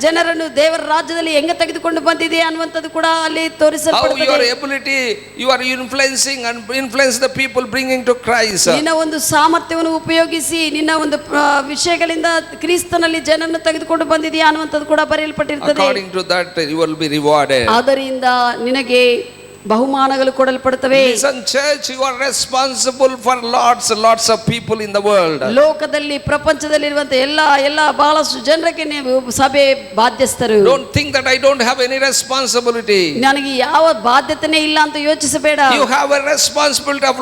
ಜನರನ್ನು ದೇವರ ರಾಜ್ಯದಲ್ಲಿ ಹೆಂಗೆ ತೆಗೆದುಕೊಂಡು ಬಂದಿದೆಯಾ ಅನ್ನುವಂಥದ್ದು ಕೂಡ ಅಲ್ಲಿ ತೋರಿಸಲ್ಪಡುತ್ತದೆ. How your ability you are influencing and influence the people bringing to Christ. ನಿನ್ನ ಒಂದು ಸಾಮರ್ಥ್ಯವನ್ನು ಉಪಯೋಗಿಸಿ ನಿನ್ನ ಒಂದು ವಿಷಯಗಳಿಂದ ಕ್ರಿಸ್ತನಲ್ಲಿ ಜನರನ್ನು ತೆಗೆದುಕೊಂಡು ಬಂದಿದೆಯಾ ಅನ್ನುವಂಥದ್ದು ಕೂಡ ಬರೆಯಲ್ಪಟ್ಟಿರುತ್ತದೆ. According to that you will be rewarded. ಆದ್ದರಿಂದ ನಿನಗೆ ಬಹುಮಾನಗಳು ಕೊಡಲ್ಪಡುತ್ತವೆ. Listen church, you are responsible for lots of people in the world. ಲೋಕದಲ್ಲಿ ಪ್ರಪಂಚದಲ್ಲಿರುವಂತ ಎಲ್ಲ ಬಹಳಷ್ಟು ಜನರಿಗೆ ನೀವು ಸಭೆ ಬಾಧ್ಯಸ್ಥರು. Don't think that I don't have any responsibility. ನನಗೆ ಯಾವ ಬಾಧ್ಯತೆನೇ ಇಲ್ಲ ಅಂತ ಯೋಚಿಸಬೇಡ. You have a responsibility of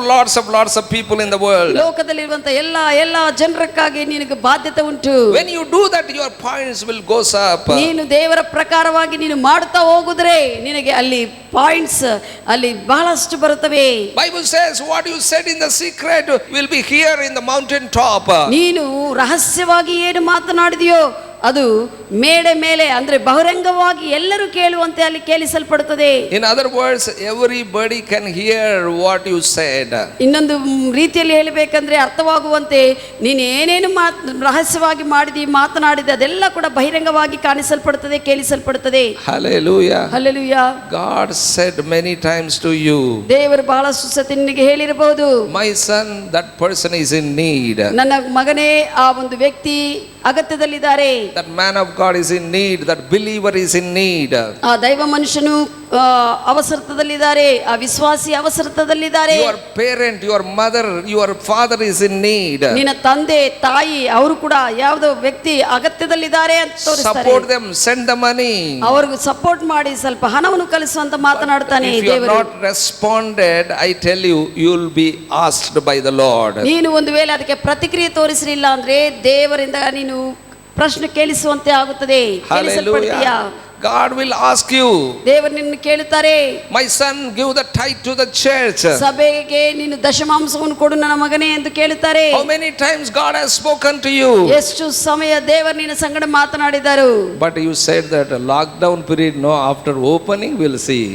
lots of people in the world. ಲೋಕದಲ್ಲಿರುವಂತ ಎಲ್ಲ ಜನರಕ್ಕಾಗಿ ನಿನಗೆ ಬಾಧ್ಯತೆ ಉಂಟು. When you do that, your points will go up. ನೀನು ದೇವರ ಪ್ರಕಾರವಾಗಿ ನೀನು ಮಾಡುತ್ತಾ ಹೋಗುದ್ರೆ ನಿನಗೆ ಅಲ್ಲಿ ಪಾಯಿಂಟ್ಸ್ ಅಲ್ಲಿ ಬಹಳಷ್ಟು ಬರುತ್ತವೆ. Bible says what you said in the secret will be here in the mountain top. ನೀನು ರಹಸ್ಯವಾಗಿ ಏನು ಮಾತನಾಡಿದೆಯೋ ಅದು ಮೇಡೆ ಮೇಲೆ ಅಂದ್ರೆ ಬಹಿರಂಗವಾಗಿ ಎಲ್ಲರೂ ಕೇಳುವಂತೆ ಅಲ್ಲಿ ಕೇಳಿಸಲ್ಪಡುತ್ತದೆ. In other words, everybody can hear what you said. ಇನ್ನೊಂದು ರೀತಿಯಲ್ಲಿ ಹೇಳಬೇಕಂದ್ರೆ ಅರ್ಥವಾಗುವಂತೆ ನೀನು ಏನೇನು ರಹಸ್ಯವಾಗಿ ಮಾಡಿದಿ ಮಾತನಾಡಿದೆ ಅದೆಲ್ಲ ಕೂಡ ಬಹಿರಂಗವಾಗಿ ಕಾಣಿಸಲ್ಪಡುತ್ತದೆ, ಕೇಳಿಸಲ್ಪಡುತ್ತದೆ. Hallelujah. Hallelujah. God said many times to you, ದೇವರು ಬಹಳಷ್ಟು ಸತಿ ನಿನಗೆ ಹೇಳಿರಬಹುದು, my son, that person is in need. ನನ್ನ ಮಗನೇ ಆ ಒಂದು ವ್ಯಕ್ತಿ ಅಗತ್ಯದಲ್ಲಿದ್ದಾರೆ. That man of God is in need. That believer is in need. ಆ ದೈವ ಮನುಷ್ಯನು ಅವಸರದಲ್ಲಿದ್ದಾರೆ, ಆ ವಿಶ್ವಾಸಿ ಅವಸರದಲ್ಲಿದ್ದಾರೆ. Your parent, your mother, your father is in need. ನಿನ್ನ ತಂದೆ ತಾಯಿ ಅವರು ಕೂಡ ಯಾವುದೋ ವ್ಯಕ್ತಿ ಅಗತ್ಯದಲ್ಲಿದ್ದಾರೆ ಅಂತ ತೋರಿಸ್ತಾರೆ. Support them, send the money. ಅವ್ರಿಗೆ ಸಪೋರ್ಟ್ ಮಾಡಿ ಸ್ವಲ್ಪ ಹಣವನ್ನು ಕಲಿಸುವಂತ ಮಾತನಾಡ್ತಾನೆ If you have ದೇವರು. not responded, I tell you, you will be asked by the Lord. ನೀನು ಒಂದು ವೇಳೆ ಅದಕ್ಕೆ ಪ್ರತಿಕ್ರಿಯೆ ತೋರಿಸಲಿಲ್ಲ ಅಂದ್ರೆ ದೇವರಿಂದ ನೀನು ಪ್ರಶ್ನೆ ಕೇಳಿಸುವಂತೆ ಆಗುತ್ತದೆ. ಕೇಳಿಸಲ್ಪಡ್ತೀಯಾ? God will ask you, ದೇವರು ನಿನ್ನ ಕೇಳುತ್ತಾರೆ, my son, give the tithe to the church. ಸಭೆಗೆ ನೀನು ದಶಮಾಂಶವನ್ನು ಕೊಡು ನನ್ನ ಮಗನೇ ಎಂದು ಕೇಳುತ್ತಾರೆ. How many times God has spoken to you? ಎಷ್ಟು ಸಮಯ ದೇವರು ನಿನ್ನ ಸಂಗಡ ಮಾತನಾಡಿದರು. But you said that lockdown period, no, after opening we'll see.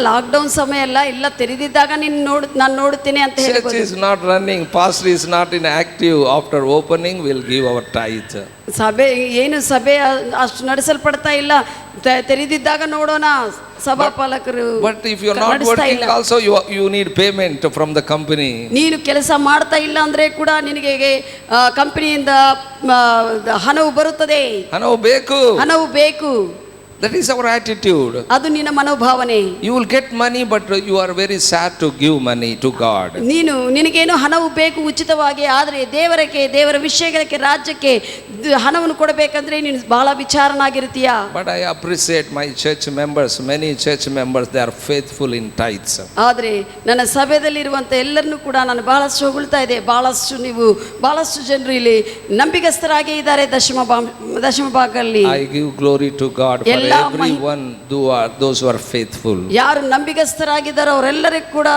Lockdown ಸಮಯ ಅಲ್ಲ, ಇಲ್ಲ ತೆರೆದಿದ್ದಾಗ ನಾನು ನೋಡುತ್ತೇನೆ ಅಂತ Church ಹೇಳ್ಬೋದು. is not running, pastor is not inactive. After opening we'll give our tithe. ಸಭೆ ಅಷ್ಟು ನಡೆಸಲ್ಪಡ್ತಾ ಇಲ್ಲ, ತೆರೆದಿದ್ದಾಗ ನೋಡೋಣ ಸಭಾಪಾಲಕರು. But if you are not working also, you need payment from the company. ನೀನು ಕೆಲಸ ಮಾಡ್ತಾ ಇಲ್ಲ ಅಂದ್ರೆ ಕೂಡ ನಿನಗೆ ಕಂಪನಿಯಿಂದ ಹಣವು ಬರುತ್ತದೆ. ಹಣವು ಬೇಕು. That is our attitude. ಅದು ನಿನ್ನ ಮನೋಭಾವನೆ. You will get money, but you are very sad to give money to God. ನಿನಗೇನು ಹಣವು ಬೇಕು ಉಚಿತವಾಗಿ, ಆದರೆ ದೇವರ ವಿಷಯಗಳಿಗೆ ರಾಜ್ಯಕ್ಕೆ ಹಣವನ್ನು ಕೊಡಬೇಕಂದ್ರೆ ನೀನು ಬಹಳ ವಿಚಾರನಾಗಿರ್ತೀಯ. But I appreciate my church members, many church members, they are faithful in tithes. ಆದರೆ ನನ್ನ ಸಭೆಯಲ್ಲಿರುವಂತ ಎಲ್ಲರನ್ನು ಕೂಡ ನಾನು ಬಹಳಷ್ಟು ಹೊಗಳ್ತಾ ಇದೆ. ಬಹಳಷ್ಟು ಜನರು ಇಲ್ಲಿ ನಂಬಿಗಸ್ತರಾಗಿ ಇದ್ದಾರೆ. ದಶಮ ಭಾಗದಲ್ಲಿ I give glory to God for everyone those who are faithful. ಯಾರು ನಂಬಿಗಸ್ತರಾಗಿದ್ದಾರೋ ಅವರೆಲ್ಲರಿಗೂ ಕೂಡ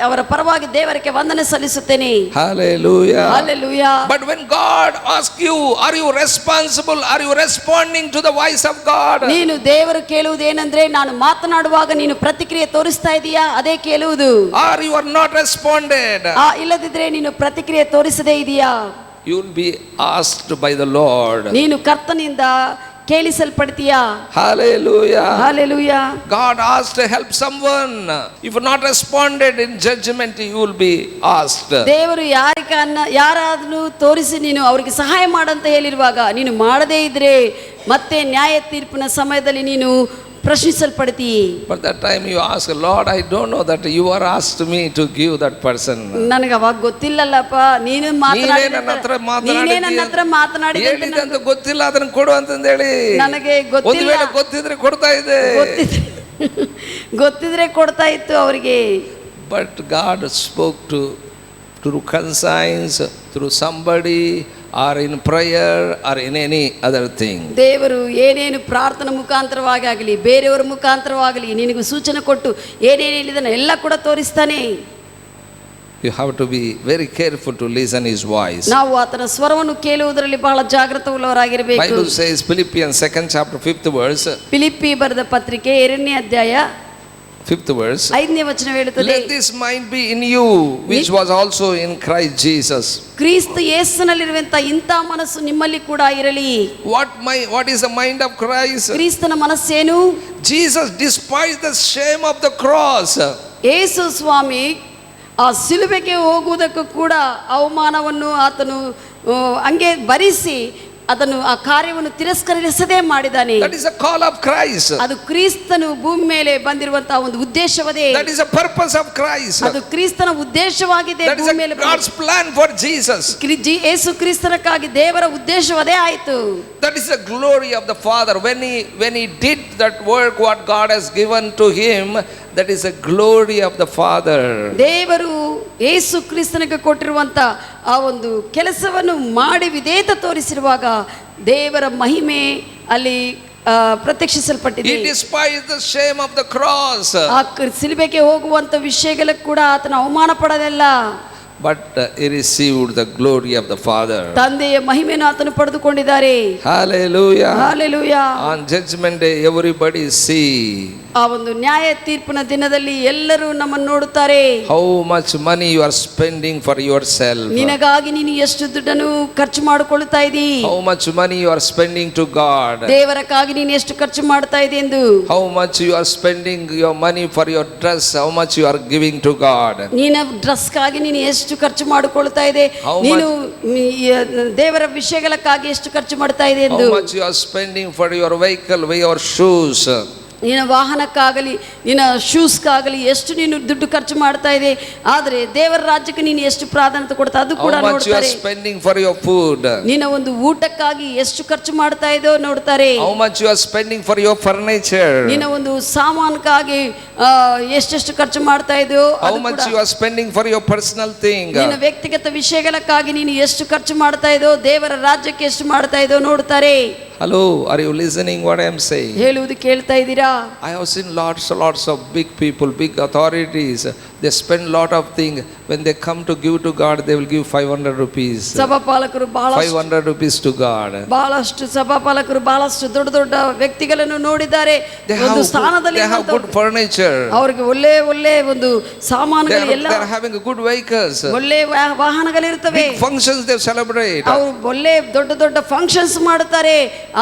ಅವರ ಪರವಾಗಿ ದೇವರಿಗೆ ವಂದನೆ ಸಲ್ಲಿಸುತ್ತೇನೆ. Hallelujah. Hallelujah. But when God asks you, are you responsible? Are you responding to the voice of God? ನೀನು ದೇವರು ಕೇಳುವುದು ಏನಂದ್ರೆ ನಾನು ಮಾತನಾಡುವಾಗ ನೀನು ಪ್ರತಿಕ್ರಿಯೆ ತೋರಿಸ್ತಾ ಇದೀಯಾ, ಅದೇ ಕೇಳುವುದು. Or you are not responded? ಇಲ್ಲದಿದ್ರೆ ನೀನು ಪ್ರತಿಕ್ರಿಯೆ ತೋರಿಸದೇ ಇದೀಯಾ? You will be asked by the Lord. ನೀನು ಕರ್ತನಿಂದ ಕೇಳಿಸಲ್ಪಡ್ತೀಯಾ? Hallelujah. Hallelujah. God asked to help someone. If not responded in judgment, you will be asked. ದೇವರು ಯಾರಾದ್ರೂ ತೋರಿಸಿ ನೀನು ಅವರಿಗೆ ಸಹಾಯ ಮಾಡಂತ ಹೇಳಿರುವಾಗ ನೀನು ಮಾಡದೇ ಇದ್ರೆ ಮತ್ತೆ ನ್ಯಾಯ ತೀರ್ಪಿನ ಸಮಯದಲ್ಲಿ ನೀನು ಪ್ರಶ್ನಿಸಲ್ಪಡ್ತೀ. But that time you ask, Lord, I don't know that you are asked me to give that person. ನನಗೆ ಅವಾಗ ಗೊತ್ತಿಲ್ಲಲ್ಲಪ್ಪ, ನೀನೇ ನನ್ನ ಹತ್ರ ಮಾತನಾಡಿದಂತ ಗೊತ್ತಿಲ್ಲ, ಅದನ್ನ ಕೊಡು ಅಂತಂದ ಹೇಳಿ ನನಗೆ ಗೊತ್ತಿಲ್ಲ. ಗೊತ್ತಿದ್ರೆ ಕೊಡ್ತಾ ಇದೆ, ಗೊತ್ತಿದ್ರೆ ಕೊಡ್ತಾ ಇತ್ತು ಅವರಿಗೆ. But God spoke through conscience, through somebody, or in prayer, or in any other thing. ದೇವರು ಏನೇನು ಪ್ರಾರ್ಥನಾ ಮುಖಾಂತರವಾಗಿ ಆಗಲಿ ಬೇರೆಯವರ ಮುಖಾಂತರವಾಗಲಿ ನಿನಗೆ ಸೂಚನೆ ಕೊಟ್ಟು ಏನೇನು ಹೇಳಿದನ ಎಲ್ಲ ಕೂಡ ತೋರಿಸ್ತಾನೆ. You have to be very careful to listen his voice. ನಾವು ಆತನ ಸ್ವರವನ್ನು ಕೇಳುವುದರಲ್ಲಿ ಬಹಳ ಜಾಗೃತವುಳ್ಳವರಾಗಿರಬೇಕು. Bible says, Philippians 2nd chapter 5th verse. Philippi ಬರೆದ ಪತ್ರಿಕೆ 2ನೇ ಅಧ್ಯಾಯ 5th verse. 5ನೇ ವಚನ ಹೇಳುತ್ತದೆ, Let this mind be in you which was also in Christ Jesus. ಕ್ರಿಸ್ತ ಯೇಸುವಿನಲ್ಲಿರುವಂತ ಇಂಥ ಮನಸ್ಸು ನಿಮ್ಮಲ್ಲಿ ಕೂಡ ಇರಲಿ. What is the mind of Christ? ಕ್ರಿಸ್ತನ ಮನಸ್ಸೇನು? Jesus despised the shame of the cross. ಯೇಸು ಸ್ವಾಮಿ ಆ ಸಿಲುಬೆಗೆ ಹೋಗುವುದಕ್ಕೂ ಕೂಡ ಅವಮಾನವನ್ನು ಆತನು ಹಂಗೆ ಭರಿಸಿ ಅದನ್ನು ಆ ಕಾರ್ಯವನ್ನು ತಿರಸ್ಕರಿಸದೇ ಮಾಡಿದ್ದಾನೆ. That is a call of Christ. ಅದು ಕ್ರಿಸ್ತನು ಭೂಮಿ ಮೇಲೆ ಬಂದಿರುವಂತಹ ಒಂದು ಉದ್ದೇಶವದೇ. That is a purpose of Christ. ಅದು ಕ್ರಿಸ್ತನ ಉದ್ದೇಶವಾಗಿದೆ. ಭೂಮಿ ಮೇಲೆ God's plan for Jesus. ಯೇಸು ಕ್ರಿಸ್ತನಕ್ಕಾಗಿ ದೇವರ ಉದ್ದೇಶವದೇ ಆಯಿತು. That is the glory of the Father. When he did that work what God has given to him, that is the glory of the Father. ದೇವರು ಯೇಸು ಕ್ರಿಸ್ತನಿಗೆ ಕೊಟ್ಟಿರುವಂತ ಆ ಒಂದು ಕೆಲಸವನ್ನು ಮಾಡಿ ವಿಧೇಯತೆ ತೋರಿಸಿರುವಾಗ ದೇವರ ಮಹಿಮೆ ಅಲ್ಲಿ ಪ್ರತ್ಯಕ್ಷಿಸಲ್ಪಟ್ಟಿದೆ. He despised the shame of the cross. ಆ ಸಿಲುಬೆಗೆ ಹೋಗುವಂತ ವಿಷಯಗಳ ಕೂಡ ಆತನ ಅವಮಾನ ಪಡಲಿಲ್ಲ. but he received the glory of the Father. ತಂದೆಯ ಮಹಿಮೆಯನ್ನು ಆತನು ಪಡೆದುಕೊಂಡಿದ್ದಾರೆ. Hallelujah. Hallelujah. On judgment day, everybody see ಆ ಒಂದು ನ್ಯಾಯ ತೀರ್ಪಿನ ದಿನದಲ್ಲಿ ಎಲ್ಲರೂ ನಮ್ಮನ್ನು ನೋಡುತ್ತಾರೆ. how much money you are spending for yourself. ನಿನಗಾಗಿ ನೀನು ಎಷ್ಟು ದುಡ್ಡನ್ನು ಖರ್ಚು ಮಾಡಿಕೊಳ್ಳುತ್ತಾ ಇದ್ದೀ. How much money you are spending to God. ದೇವರಕ್ಕಾಗಿ ನೀನು ಎಷ್ಟು ಖರ್ಚು ಮಾಡ್ತಾ ಇದ್ದೀ ಎಂದು. How much you are spending your money for your dress. How much you are giving to God. ನೀನು ಡ್ರೆಸ್ಗಾಗಿ ನೀನು ಎಷ್ಟು ಖರ್ಚು ಮಾಡಿಕೊಳ್ಳುತ್ತಾ ಇದೆ, How ನೀನು ದೇವರ ವಿಷಯಗಳಕ್ಕಾಗಿ ಎಷ್ಟು ಖರ್ಚು ಮಾಡ್ತಾ ಇದೆ ಎಂದು. How much you are spending for your vehicle, for your shoes. ನಿನ್ನ ವಾಹನಕ್ಕಾಗಲಿ ನಿನ್ನ ಶೂಸ್ಗಾಗಲಿ ಎಷ್ಟು ನೀನು ದುಡ್ಡು ಖರ್ಚು ಮಾಡ್ತಾ ಇದೆ, ಆದರೆ ದೇವರ ರಾಜ್ಯಕ್ಕೆ ನೀನು ಎಷ್ಟು ಪ್ರಾಧಾನ್ಯತೆ ಕೊಡ್ತಾ ಅದು ಕೂಡ How much you are ನೋಡ್ತಾರೆ. spending for your food. ನಿನ್ನ ಒಂದು ಊಟಕ್ಕಾಗಿ ಎಷ್ಟು ಖರ್ಚು ಮಾಡ್ತಾ ಇದೋ ನೋಡ್ತಾರೆ. How much you are spending for your furniture. ನಿನ್ನ ಒಂದು ಸಾಮಾನ್ಗಾಗಿ ಎಷ್ಟೆಷ್ಟು ಖರ್ಚು ಮಾಡ್ತಾ ಇದೋ. How much you are spending for your personal thing. ನಿನ್ನ ವ್ಯಕ್ತಿಗತ ವಿಷಯಗಳಕ್ಕಾಗಿ ನೀನು ಎಷ್ಟು ಖರ್ಚು ಮಾಡ್ತಾ ಇದೋ, ದೇವರ ರಾಜ್ಯಕ್ಕೆ ಎಷ್ಟು ಮಾಡ್ತಾ ಇದೋ ನೋಡ್ತಾರೆ. Hello, are you listening what I am saying? ಹೇಳುವುದು ಕೇಳ್ತಾ ಇದ್ದೀರಾ? I have seen lots of big people, big authorities. They spend lot of things. When they come to give to God, they will give 500 rupees. ಸಭಾಪಾಲಕರು ಬಹಳಷ್ಟು 500 rupees to God. ಬಹಳಷ್ಟು ಸಭಾಪಾಲಕರು ಬಹಳಷ್ಟು ದೊಡ್ಡ ದೊಡ್ಡ ವ್ಯಕ್ತಿಗಳನ್ನು ನೋಡಿದ್ದಾರೆ. ಒಂದು ಸ್ಥಾನದಲ್ಲಿ they have good furniture. ಅವರಿಗೆ ಒಳ್ಳೆ ಒಂದು ಸಾಮಾನುಗಳು ಎಲ್ಲ, they are having good vehicles. ಒಳ್ಳೆ ವಾಹನಗಳಿರ್ತವೆ. Big functions they celebrate. ಅವರು ಒಳ್ಳೆ ದೊಡ್ಡ ಫಂಕ್ಷನ್ಸ್ ಮಾಡುತ್ತಾರೆ.